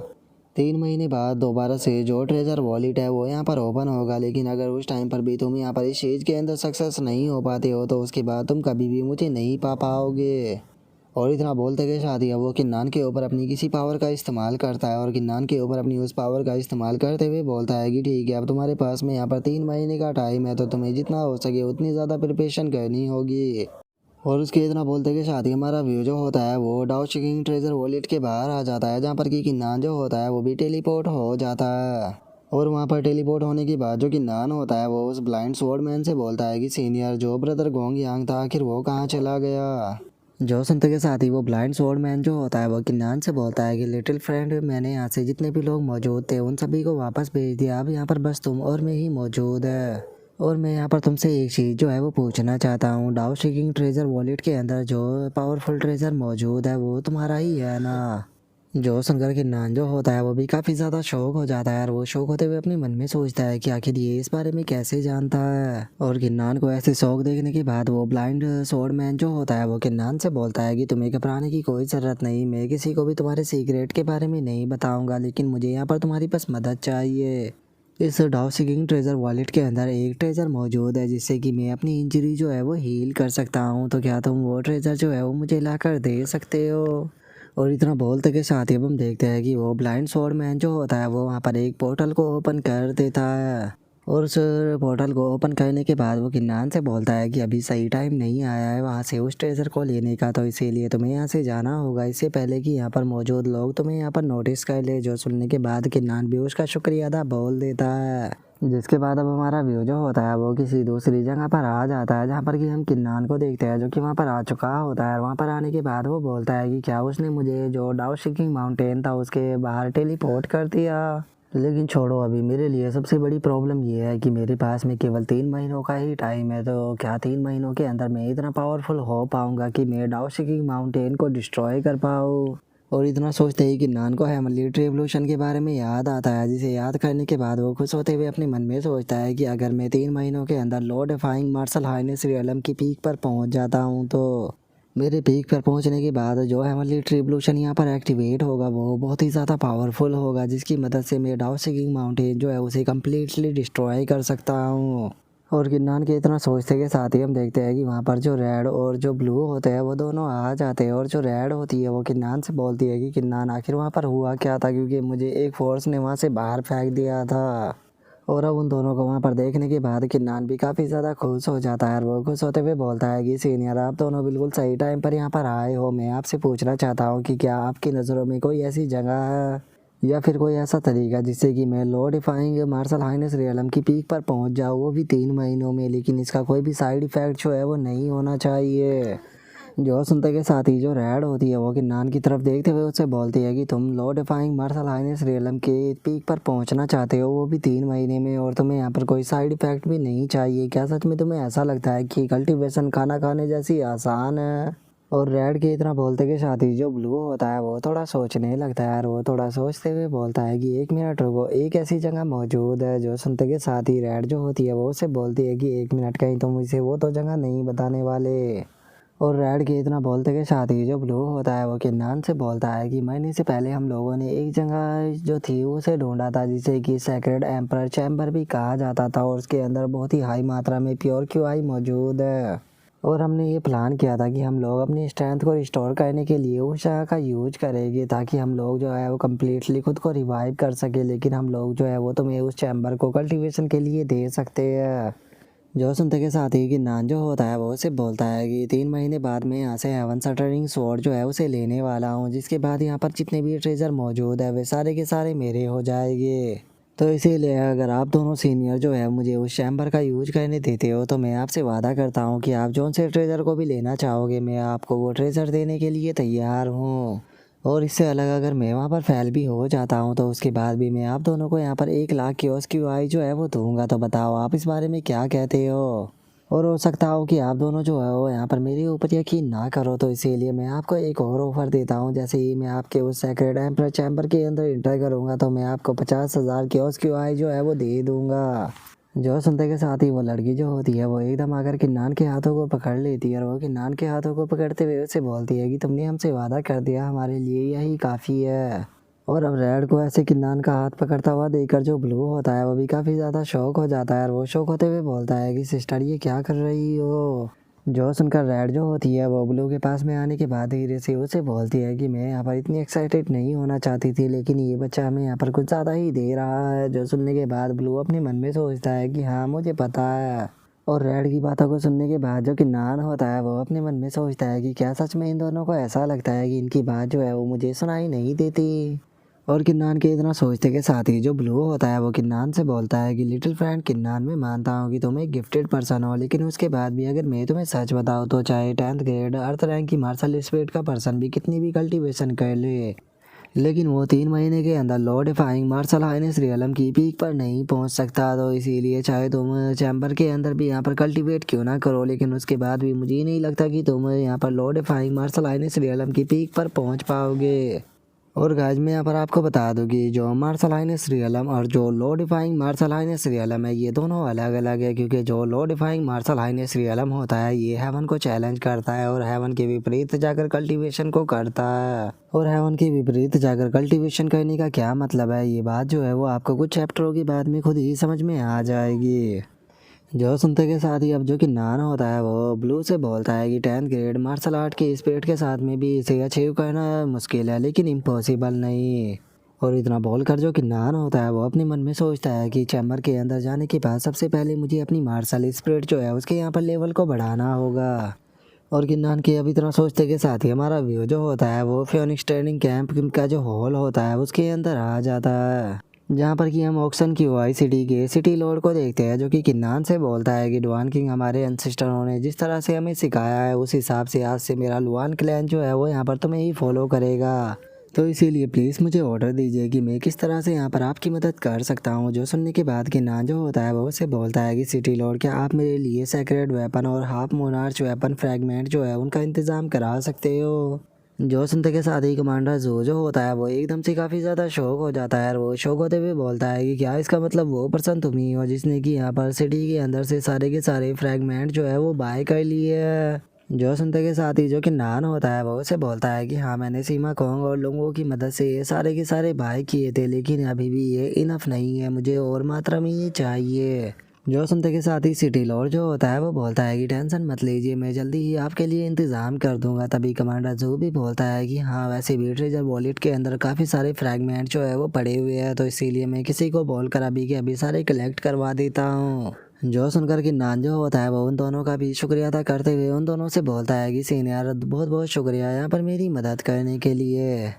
3 महीने बाद दोबारा से जो ट्रेजर वॉलेट है वो यहाँ पर ओपन होगा, लेकिन अगर उस टाइम पर भी तुम यहाँ पर इस चीज़ के अंदर सक्सेस नहीं हो पाते हो तो उसके बाद तुम कभी भी मुझे नहीं पा पाओगे। और इतना बोलते के साथ ही अब वो किन्नान के ऊपर अपनी किसी पावर का इस्तेमाल करता है और किन्नान के ऊपर अपनी उस पावर का इस्तेमाल करते हुए बोलता है कि ठीक है, अब तुम्हारे पास में यहाँ पर 3 महीने का टाइम है, तो तुम्हें जितना हो सके उतनी ज़्यादा प्रिपरेशन करनी होगी। और उसके इतना बोलते के साथ ही हमारा व्यू जो होता है वो डाउ शिकिंग ट्रेजर वॉलेट के बाहर आ जाता है, जहाँ पर कि किन्नान जो होता है वो भी टेलीपोर्ट हो जाता है। और वहाँ पर टेलीपोर्ट होने के बाद जो किन्नान होता है वो उस ब्लाइंड स्वॉर्ड मैन से बोलता है कि सीनियर, जो ब्रदर गोंग यांग था आखिर वो कहाँ चला गया। जो सुनते के साथ ही वो ब्लाइंड स्वॉर्ड मैन जो होता है वो किन्नान से बोलता है कि लिटिल फ्रेंड, मैंने यहाँ से जितने भी लोग मौजूद थे उन सभी को वापस भेज दिया, अब यहाँ पर बस तुम और मैं ही मौजूद है। और मैं यहाँ पर तुमसे एक चीज़ जो है वो पूछना चाहता हूँ, डाउ शिकिंग ट्रेजर वॉलेट के अंदर जो पावरफुल ट्रेजर मौजूद है वो तुम्हारा ही है ना? जो सुनकर के नान जो होता है वो भी काफ़ी ज़्यादा शौक हो जाता है और वो शौक होते हुए अपने मन में सोचता है कि आखिर ये इस बारे में कैसे जानता है। और किन्नान को ऐसे शौक देखने के बाद वो ब्लाइंड स्वॉर्ड मैन जो होता है वो किन्नान से बोलता है कि तुम्हें घबराने की कोई ज़रूरत नहीं, मैं किसी को भी तुम्हारे सीक्रेट के बारे में नहीं बताऊंगा, लेकिन मुझे यहाँ पर तुम्हारी बस मदद चाहिए। इस डाउ सीकिंग ट्रेजर वॉलेट के अंदर एक ट्रेजर मौजूद है जिससे कि मैं अपनी इंजरी जो है वो हील कर सकता हूँ, तो क्या तुम वो ट्रेजर जो है वो मुझे ला कर दे सकते हो? और इतना बोलते के साथ ही अब हम देखते हैं कि वो ब्लाइंड स्वॉर्ड मैन जो होता है वो वहाँ पर एक पोर्टल को ओपन कर देता है। और उस पोर्टल को ओपन करने के बाद वो किन्नान से बोलता है कि अभी सही टाइम नहीं आया है वहाँ से उस ट्रेजर को लेने का, तो इसीलिए तुम्हें यहाँ से जाना होगा इससे पहले कि यहाँ पर मौजूद लोग तुम्हें यहाँ पर नोटिस कर ले। जो सुनने के बाद किन्नान भी उसका शुक्रिया अदा बोल देता है, जिसके बाद अब हमारा व्यू जो होता है वो किसी दूसरी जगह पर आ जाता है, जहाँ पर कि हम किन्नान को देखते हैं जो कि वहाँ पर आ चुका होता है। और वहाँ पर आने के बाद वो बोलता है कि क्या उसने मुझे जो डाउ शिकिंग माउंटेन था उसके बाहर टेलीपोर्ट कर दिया? लेकिन छोड़ो, अभी मेरे लिए सबसे बड़ी प्रॉब्लम ये है कि मेरे पास में केवल 3 महीनों का ही टाइम है, तो क्या 3 महीनों के अंदर मैं इतना पावरफुल हो पाऊँगा कि मैं डाउ शिकिंग माउंटेन को डिस्ट्रॉय कर पाऊँ? और इतना सोचते ही कि नान को हेमनली रेवोल्यूशन के बारे में याद आता है, जिसे याद करने के बाद वो खुश होते हुए अपने मन में सोचता है कि अगर मैं 3 महीनों के अंदर lord defying martial highness realm की पीक पर पहुंच जाता हूं, तो मेरे पीक पर पहुंचने के बाद जो हेमनली रेवोल्यूशन यहाँ पर एक्टिवेट होगा वो बहुत ही ज़्यादा पावरफुल होगा, जिसकी मदद से मैं डाउ सिकिंग माउंटेन जो है उसे कम्प्लीटली डिस्ट्रॉय कर सकता हूँ। और किन्नान के इतना सोचते के साथ ही हम देखते हैं कि वहाँ पर जो रेड और जो ब्लू होते हैं वो दोनों आ जाते हैं। और जो रेड होती है वो किन्नान से बोलती है कि किन्नान, आखिर वहाँ पर हुआ क्या था, क्योंकि मुझे एक फोर्स ने वहाँ से बाहर फेंक दिया था। और अब उन दोनों को वहाँ पर देखने के बाद किन्नान भी काफ़ी ज़्यादा खुश हो जाता है और वो खुश होते हुए बोलता है कि सीनियर, आप दोनों बिल्कुल सही टाइम पर यहाँ पर आए हो। मैं आपसे पूछना चाहता हूँ कि क्या आपकी नज़रों में कोई ऐसी जगह है या फिर कोई ऐसा तरीका जिससे कि मैं lord defying martial highness realm की पीक पर पहुंच जाऊं, वो भी 3 महीनों में, लेकिन इसका कोई भी साइड इफ़ेक्ट जो है वो नहीं होना चाहिए। जो सुनते के साथ ही जो रैड होती है वो किन्नान की तरफ देखते हुए उससे बोलती है कि तुम law defying martial highness realm के पीक पर पहुंचना चाहते हो, वो भी 3 महीने में, और तुम्हें यहाँ पर कोई साइड इफेक्ट भी नहीं चाहिए। क्या सच में तुम्हें ऐसा लगता है कि कल्टीवेशन खाना खाने जैसी आसान है? और रेड के इतना बोलते के साथ ही जो ब्लू होता है वो थोड़ा सोचने लगता है, और वो थोड़ा सोचते हुए बोलता है कि 1 मिनट रुको, एक ऐसी जगह मौजूद है। जो सुनते के साथ ही रेड जो होती है वो उससे बोलती है कि 1 मिनट, कहीं तुम मुझे वो तो जगह नहीं बताने वाले। और रेड के इतना बोलते के साथ ही जो ब्लू होता है वो किन्नान से बोलता है कि महीने से पहले हम लोगों ने एक जगह जो थी उसे ढूंढा था जिसे कि सेक्रेड एम्पर चैम्बर भी कहा जाता था, और उसके अंदर बहुत ही हाई मात्रा में प्योर क्यूआई मौजूद है। और हमने ये प्लान किया था कि हम लोग अपनी स्ट्रेंथ को रिस्टोर करने के लिए उस जगह का यूज करेंगे ताकि हम लोग जो है वो कम्प्लीटली खुद को रिवाइव कर सके, लेकिन हम लोग जो है वो तुम्हें उस चैम्बर को कल्टीवेशन के लिए दे सकते हैं। जो सुनते के साथ ही कि नान जो होता है वो उसे बोलता है कि 3 महीने बाद में यहाँ से हेवन शटरिंग स्वॉर्ड जो है उसे लेने वाला हूँ, जिसके बाद यहाँ पर जितने भी ट्रेजर मौजूद है वे सारे के सारे मेरे हो जाएंगे। तो इसीलिए अगर आप दोनों सीनियर जो है मुझे उस चैम्बर का यूज करने देते हो तो मैं आपसे वादा करता हूँ कि आप जौन से ट्रेजर को भी लेना चाहोगे मैं आपको वो ट्रेजर देने के लिए तैयार हूँ। और इससे अलग अगर मैं वहाँ पर फेल भी हो जाता हूँ तो उसके बाद भी मैं आप दोनों को यहाँ पर 1 लाख की OSQI जो है वो दूंगा। तो बताओ आप इस बारे में क्या कहते हो? और हो सकता हो कि आप दोनों जो है वो यहाँ पर मेरे ऊपर यकीन ना करो, तो इसीलिए मैं आपको एक और ऑफर देता हूँ। जैसे ही मैं आपके उस सेक्रेड एम्पर चैम्बर के अंदर इंटर करूँगा तो मैं आपको 50,000 की OSQI जो है वो दे दूँगा। जो सुनते के साथ ही वो लड़की जो होती है वो एकदम आकर किन्नान के हाथों को पकड़ लेती है, और वो किन्नान के हाथों को पकड़ते हुए उससे बोलती है कि तुमने हमसे वादा कर दिया, हमारे लिए यही काफ़ी है। और अब रेड को ऐसे किन्नान का हाथ पकड़ता हुआ देखकर जो ब्लू होता है वो भी काफ़ी ज़्यादा शौक हो जाता है, और वो शौक होते हुए बोलता है कि सिस्टर ये क्या कर रही हो? जो सुनकर रेड जो होती है वो ब्लू के पास में आने के बाद धीरे से उसे बोलती है कि मैं यहाँ पर इतनी एक्साइटेड नहीं होना चाहती थी, लेकिन ये बच्चा हमें यहाँ पर कुछ ज़्यादा ही दे रहा है। जो सुनने के बाद ब्लू अपने मन में सोचता है कि हाँ मुझे पता है। और रेड की बातों को सुनने के बाद जो किन्नान होता है वो अपने मन में सोचता है कि क्या सच में इन दोनों को ऐसा लगता है कि इनकी बात जो है वो मुझे सुनाई नहीं देती। और किन्नान के इतना सोचते के साथ ही जो ब्लू होता है वो किन्नान से बोलता है कि लिटिल फ्रेंड किन्नान, मैं मानता हूँ कि तुम एक गिफ्टेड पर्सन हो, लेकिन उसके बाद भी अगर मैं तुम्हें सच बताऊँ तो चाहे 10th ग्रेड अर्थ रैंक की मार्शल स्पिरिट का पर्सन भी कितनी भी कल्टीवेशन कर ले, लेकिन वो 3 महीने के अंदर law defying martial highness realm की पीक पर नहीं पहुंच सकता। तो इसीलिए चाहे तुम चैम्बर के अंदर भी यहाँ पर कल्टीवेट क्यों ना करो, लेकिन उसके बाद भी मुझे नहीं लगता कि तुम यहाँ पर law defying martial highness realm की पीक पर पहुँच पाओगे। और गाइस मैं यहाँ पर आपको बता दूं कि जो मार्शल हाइनेस रियलम और जो law defying martial highness realm है ये दोनों अलग अलग है, क्योंकि जो law defying martial highness realm होता है ये हेवन को चैलेंज करता है और हेवन के विपरीत जाकर कल्टीवेशन को करता है। और हेवन के विपरीत जाकर कल्टीवेशन करने का क्या मतलब है, ये बात जो है वो आपको कुछ चैप्टरों के बाद में खुद ही समझ में आ जाएगी। जो सुनते के साथ ही अब जो कि नान होता है वो ब्लू से बोलता है कि 10th ग्रेड मार्शल आर्ट के स्पिरिट के साथ में भी इसे अचीव करना मुश्किल है लेकिन इम्पॉसिबल नहीं। और इतना बोलकर जो कि नान होता है वो अपने मन में सोचता है कि चैम्बर के अंदर जाने के बाद सबसे पहले मुझे अपनी मार्शल स्पिरिट जो है उसके यहाँ पर लेवल को बढ़ाना होगा। और किन्नान के अब इतना सोचते के साथ ही हमारा व्यू जो होता है वो फियोनिक्स ट्रेनिंग कैंप का जो हॉल होता है उसके अंदर आ जाता है, जहाँ पर कि हम ऑक्शन की वाई सिटी के सिटी लॉर्ड को देखते हैं, जो कि किन्नान से बोलता है कि डुआन किंग हमारे एंसेस्टरों ने जिस तरह से हमें सिखाया है उस हिसाब से आज से मेरा लुआन क्लैन जो है वो यहाँ पर तुम्हें ही फॉलो करेगा। तो इसीलिए प्लीज़ मुझे ऑर्डर दीजिए कि मैं किस तरह से यहाँ पर आपकी मदद कर सकता हूँ। जो सुनने के बाद किन्नान जो होता है वो उसे बोलता है कि सिटी लॉर्ड क्या आप मेरे लिए सेक्रेड वेपन और हाफ मोनार्च वेपन फ्रैगमेंट जो है उनका इंतज़ाम करा सकते हो? जो सुनते के साथ ही कमांडर जो होता है वो एकदम से काफ़ी ज़्यादा शौक हो जाता है, और वो शौक होते हुए बोलता है कि क्या इसका मतलब वो पर्सन तुम ही हो जिसने कि यहाँ पर सिटी के अंदर से सारे के सारे फ्रैगमेंट जो है वो बाय कर लिए है? जो सुनते के साथ ही जो कि नान होता है वो उसे बोलता है कि हाँ मैंने सीमा खोंग और लोगों की मदद से ये सारे के सारे बाय किए थे, लेकिन अभी भी ये इनफ नहीं है, मुझे और मात्रा में ये चाहिए। जो सुनते के साथ ही सिटी लॉर्ड जो होता है वो बोलता है कि टेंशन मत लीजिए, मैं जल्दी ही आपके लिए इंतज़ाम कर दूंगा। तभी कमांडर जो भी बोलता है कि हाँ वैसे भी ट्रेजर वॉलेट के अंदर काफ़ी सारे फ्रैगमेंट जो है वो पड़े हुए हैं, तो इसीलिए मैं किसी को बोल कर अभी के अभी सारे कलेक्ट करवा देता हूँ। जो सुनकर कि नान जो होता है वो उन दोनों का भी शुक्रिया अदा करते हुए उन दोनों से बोलता है कि सीनियर बहुत बहुत शुक्रिया यहाँ पर मेरी मदद करने के लिए।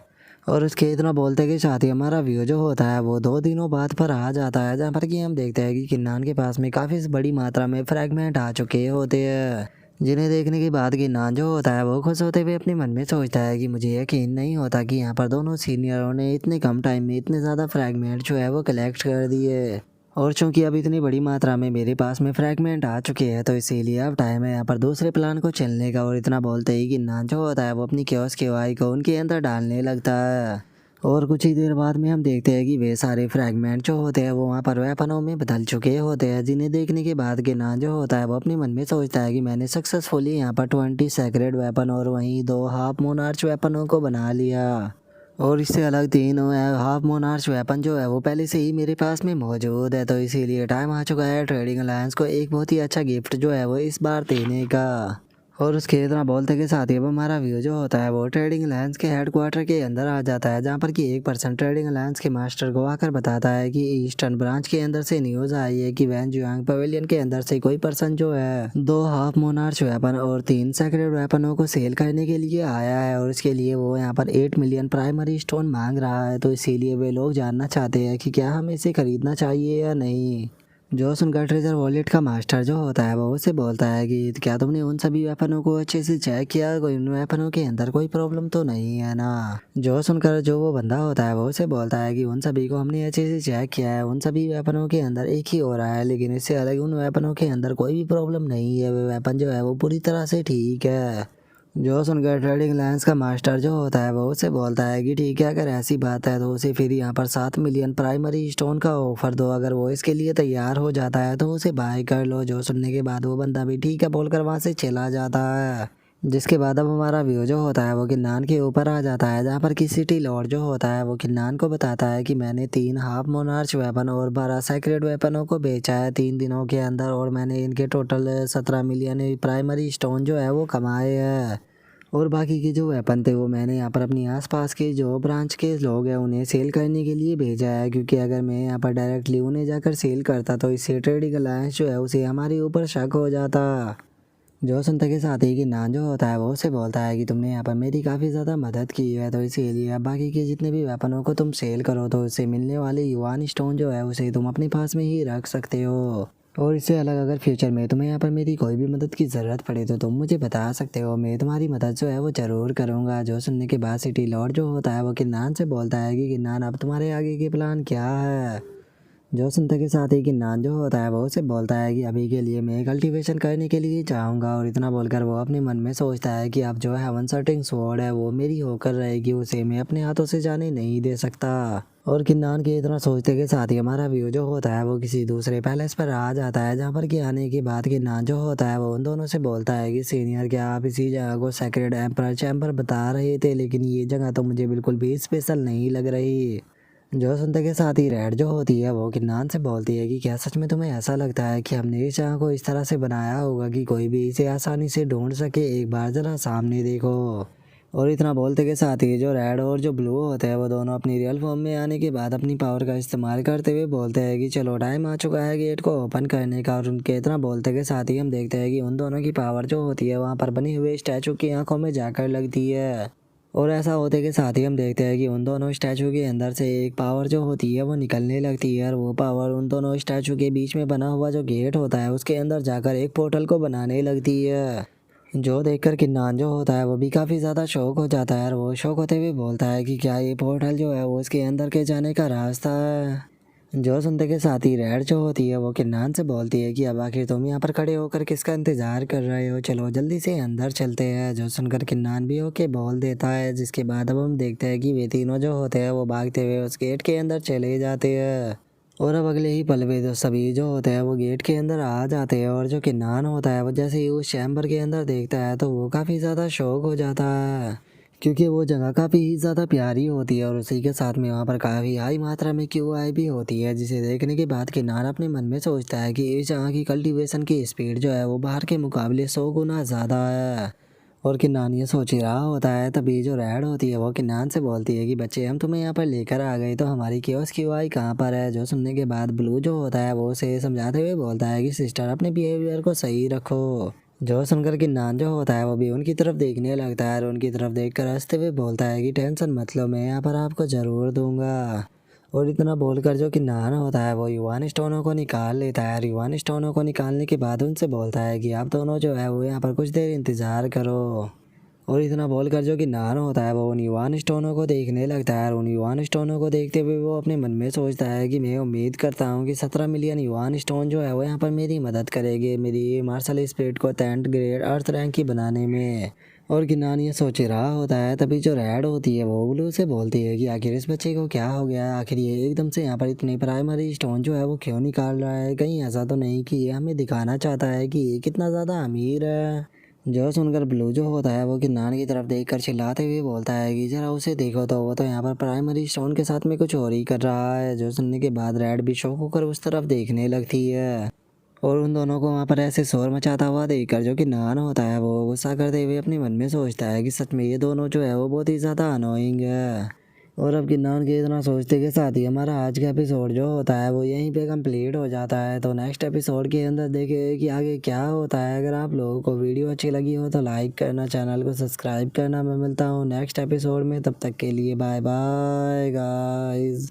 और उसके इतना बोलते के साथ ही हमारा व्यू जो होता है वो 2 दिनों बाद पर आ जाता है, जहाँ पर कि हम देखते हैं कि किन्नान के पास में काफ़ी बड़ी मात्रा में फ्रैगमेंट आ चुके होते हैं। जिन्हें देखने के बाद किन्नान जो होता है वो खुश होते हुए अपने मन में सोचता है कि मुझे यकीन नहीं होता कि यहाँ पर दोनों सीनियरों ने इतने कम टाइम में इतने ज़्यादा फ्रैगमेंट जो है वो कलेक्ट कर दिए। और चूंकि अब इतनी बड़ी मात्रा में मेरे पास में फ्रैगमेंट आ चुके हैं तो इसीलिए अब टाइम है यहाँ पर दूसरे प्लान को चलने का। और इतना बोलते ही किन्नान जो होता है वो अपनी क्योस के वाई को उनके अंदर डालने लगता है। और कुछ ही देर बाद में हम देखते हैं कि वे सारे फ्रैगमेंट जो होते हैं वो वहाँ पर वेपनों में बदल चुके होते हैं। जिन्हें देखने के बाद किन्नान जो होता है वो अपने मन में सोचता है कि मैंने सक्सेसफुली यहाँ पर 20 सैक्रेड वेपन और वहीं 2 हाफ मोनार्च वेपनों को बना लिया। और इससे अलग 3 हाफ मोनार्च वेपन जो है वो पहले से ही मेरे पास में मौजूद है। तो इसीलिए टाइम आ चुका है ट्रेडिंग अलायंस को एक बहुत ही अच्छा गिफ्ट जो है वो इस बार देने का। और उसके इतना बोलते के साथ ही अब हमारा व्यू जो होता है वो ट्रेडिंग अलायंस के हेडक्वार्टर के अंदर आ जाता है, जहाँ पर कि 1% ट्रेडिंग अलायंस के मास्टर को आकर बताता है कि ईस्टर्न ब्रांच के अंदर से न्यूज़ आई है कि वैन जुआंग पवेलियन के अंदर से कोई पर्सन जो है 2 हाफ मोनार्च वेपन और 3 सैक्रेड वेपनों को सेल करने के लिए आया है। और इसके लिए वो यहाँ पर 8 मिलियन प्राइमरी स्टोन मांग रहा है। तो इसीलिए वे लोग जानना चाहते हैं कि क्या हमें इसे खरीदना चाहिए या नहीं। जो सुनकर ट्रेजर वॉलेट का मास्टर जो होता है वो उसे बोलता है कि क्या तुमने उन सभी वेपनों को अच्छे से चेक किया, कोई उन वेपनों के अंदर कोई प्रॉब्लम तो नहीं है ना। जो सुनकर जो वो बंदा होता है वो उसे बोलता है कि उन सभी को हमने अच्छे से चेक किया है, उन सभी वेपनों के अंदर एक ही हो रहा है, लेकिन इससे अलग उन वेपनों के अंदर कोई भी प्रॉब्लम नहीं है, वे वेपन जो है वो पूरी तरह से ठीक है। जो सुनकर ट्रेडिंग अलायंस का मास्टर जो होता है वो उसे बोलता है कि ठीक है, अगर ऐसी बात है तो उसे फिर यहाँ पर 7 मिलियन प्राइमरी स्टोन का ऑफर दो। अगर वो इसके लिए तैयार हो जाता है तो उसे बाय कर लो। जो सुनने के बाद वो बंदा भी ठीक है बोलकर वहाँ से चला जाता है। जिसके बाद अब हमारा व्यू जो होता है वो किन्नान के ऊपर आ जाता है, जहाँ पर कि सिटी लॉर्ड जो होता है वो किन्नान को बताता है कि मैंने 3 हाफ मोनार्च वेपन और 12 सैक्रेड वेपनों को बेचा है 3 दिनों के अंदर, और मैंने इनके टोटल 17 मिलियन प्राइमरी स्टोन जो है वो कमाए हैं। और बाकी के जो वेपन थे वो मैंने यहाँ पर अपनी आसपास के जो ब्रांच के लोग हैं उन्हें सेल करने के लिए भेजा है, क्योंकि अगर मैं यहाँ पर डायरेक्टली उन्हें जाकर सेल करता तो इससे ट्रेडिंग अलायंस जो है उसे हमारे ऊपर शक हो जाता। जो सुनते के साथ ही कि नान जो होता है वो उसे बोलता है कि तुमने यहाँ पर मेरी काफ़ी ज़्यादा मदद की है, तो इसीलिए अब बाकी के जितने भी वेपनों को तुम सेल करो तो उससे मिलने वाले युवान स्टोन जो है उसे तुम अपने पास में ही रख सकते हो। और इससे अलग अगर फ्यूचर में तुम्हें यहाँ पर मेरी कोई भी मदद की ज़रूरत पड़े तो तुम मुझे बता सकते हो, मैं तुम्हारी मदद जो है वो ज़रूर करूँगा। जो सुनने के बाद सिटी लॉर्ड जो होता है वो किन्नान से बोलता है कि किन्नान अब तुम्हारे आगे के प्लान क्या है। जो सुनते के साथ ही किन्नान जो होता है वो उसे बोलता है कि अभी के लिए मैं कल्टीवेशन करने के लिए चाहूँगा। और इतना बोलकर वो अपने मन में सोचता है कि अब जो है हेवन सर्टिंग स्वॉर्ड है वो मेरी होकर रहेगी, उसे मैं अपने हाथों से जाने नहीं दे सकता। और किन्नान के इतना सोचते के साथ ही हमारा व्यू जो होता है वो किसी दूसरे पैलेस पर आ जाता है, जहाँ पर कि आने के बाद किन्नान जो होता है वो उन दोनों से बोलता है कि सीनियर, क्या आप इसी जगह को सेक्रेड एम्पर चैम्बर बता रहे थे, लेकिन ये जगह तो मुझे बिल्कुल भी स्पेशल नहीं लग रही। जो सुनते के साथ ही रेड जो होती है वो किन्नान से बोलती है कि क्या सच में तुम्हें ऐसा लगता है कि हमने इस जगह को इस तरह से बनाया होगा कि कोई भी इसे आसानी से ढूंढ सके, एक बार जरा सामने देखो। और इतना बोलते के साथ ही जो रेड और जो ब्लू होते हैं वो दोनों अपनी रियल फॉर्म में आने के बाद अपनी पावर का इस्तेमाल करते हुए बोलते हैं कि चलो टाइम आ चुका है गेट को ओपन करने का। और उनके इतना बोलते के साथ ही हम देखते हैं कि उन दोनों की पावर जो होती है वहाँ पर बने हुए स्टैचू की आंखों में जाकर लगती है। और ऐसा होते के साथ ही हम देखते हैं कि उन दोनों स्टैचू के अंदर से एक पावर जो होती है वो निकलने लगती है, और वो पावर उन दोनों स्टैचू के बीच में बना हुआ जो गेट होता है उसके अंदर जाकर एक पोर्टल को बनाने लगती है। जो देखकर किन्नान जो होता है वो भी काफ़ी ज़्यादा शौक हो जाता है, और वो शौक होते हुए बोलता है कि क्या ये पोर्टल जो है वो इसके अंदर के जाने का रास्ता है। जो सुनते के साथ ही रेड जो होती है वो किन्नान से बोलती है कि अब आखिर तुम यहाँ पर खड़े होकर किसका इंतज़ार कर रहे हो, चलो जल्दी से अंदर चलते हैं। जो सुनकर किन्नान भी ओके बोल देता है, जिसके बाद अब हम देखते हैं कि वे तीनों जो होते हैं वो भागते हुए उस गेट के अंदर चले जाते हैं। और अब अगले ही पल में तो सभी जो होते हैं वो गेट के अंदर आ जाते हैं, और जो किन्नान होता है वो जैसे ही उस चैम्बर के अंदर देखता है तो वो काफ़ी ज़्यादा शौक हो जाता है, क्योंकि वो जगह काफ़ी ही ज़्यादा प्यारी होती है। और उसी के साथ में वहाँ पर काफ़ी हाई मात्रा में क्यूआई भी होती है, जिसे देखने के बाद किन्नान अपने मन में सोचता है कि इस जगह की कल्टीवेशन की स्पीड जो है वो बाहर के मुकाबले 100 गुना ज़्यादा है। और किन्नान ये सोच ही रहा होता है, तभी जो रेड होती है वो किन्नान से बोलती है कि बच्चे हम तुम्हें यहाँ पर लेकर आ गए, तो हमारी क्योस क्यूआई कहाँ पर है। जो सुनने के बाद ब्लू जो होता है वो उसे समझाते हुए बोलता है कि सिस्टर अपने बिहेवियर को सही रखो। जो सुनकर किन्नान जो होता है वो भी उनकी तरफ देखने लगता है, और उनकी तरफ देखकर हंसते हुए बोलता है कि टेंशन मत लो, मैं यहाँ पर आपको ज़रूर दूंगा। और इतना बोलकर जो कि नान होता है वो युवान स्टोनों को निकाल लेता है। युवान स्टोनों को निकालने के बाद उनसे बोलता है कि आप दोनों जो है वो यहाँ पर कुछ देर इंतज़ार करो। और इतना बोलकर जो कि नान होता है वो उन युवान स्टोनों को देखने लगता है। और उन युवान स्टोनों को देखते हुए वो अपने मन में सोचता है कि मैं उम्मीद करता हूँ कि 17 मिलियन युवान स्टोन जो है वो यहाँ पर मेरी मदद करेंगे मेरी मार्शल स्पिरिट को 10th ग्रेड अर्थ रैंक की बनाने में। और गिनान ये सोच रहा होता है तभी जो रेड होती है वो ब्लू से बोलती है कि आखिर इस बच्चे को क्या हो गया, आखिर ये एकदम से यहाँ पर इतने प्राइमरी स्टोन जो है वो क्यों निकाल रहा है, कहीं ऐसा तो नहीं कि ये हमें दिखाना चाहता है कि ये कितना ज़्यादा अमीर है। जो सुनकर ब्लू जो होता है वो गिनान की तरफ देखकर चिल्लाते हुए बोलता है कि जरा उसे देखो तो वो तो यहाँ पर प्राइमरी स्टोन के साथ में कुछ और ही कर रहा है। जो सुनने के बाद रेड भी शौक होकर उस तरफ देखने लगती है। और उन दोनों को वहाँ पर ऐसे शोर मचाता हुआ देखकर जो कि नान होता है वो गुस्सा करते हुए अपने मन में सोचता है कि सच में ये दोनों जो है वो बहुत ही ज़्यादा अनोइंग है। और अब गिन्नान के इतना सोचते के साथ ही हमारा आज का एपिसोड जो होता है वो यहीं पे कंप्लीट हो जाता है। तो नेक्स्ट एपिसोड के अंदर देखें कि आगे क्या होता है। अगर आप लोगों को वीडियो अच्छी लगी हो तो लाइक करना, चैनल को सब्सक्राइब करना। मैं मिलता हूँ नेक्स्ट एपिसोड में, तब तक के लिए बाय बाय गाइस।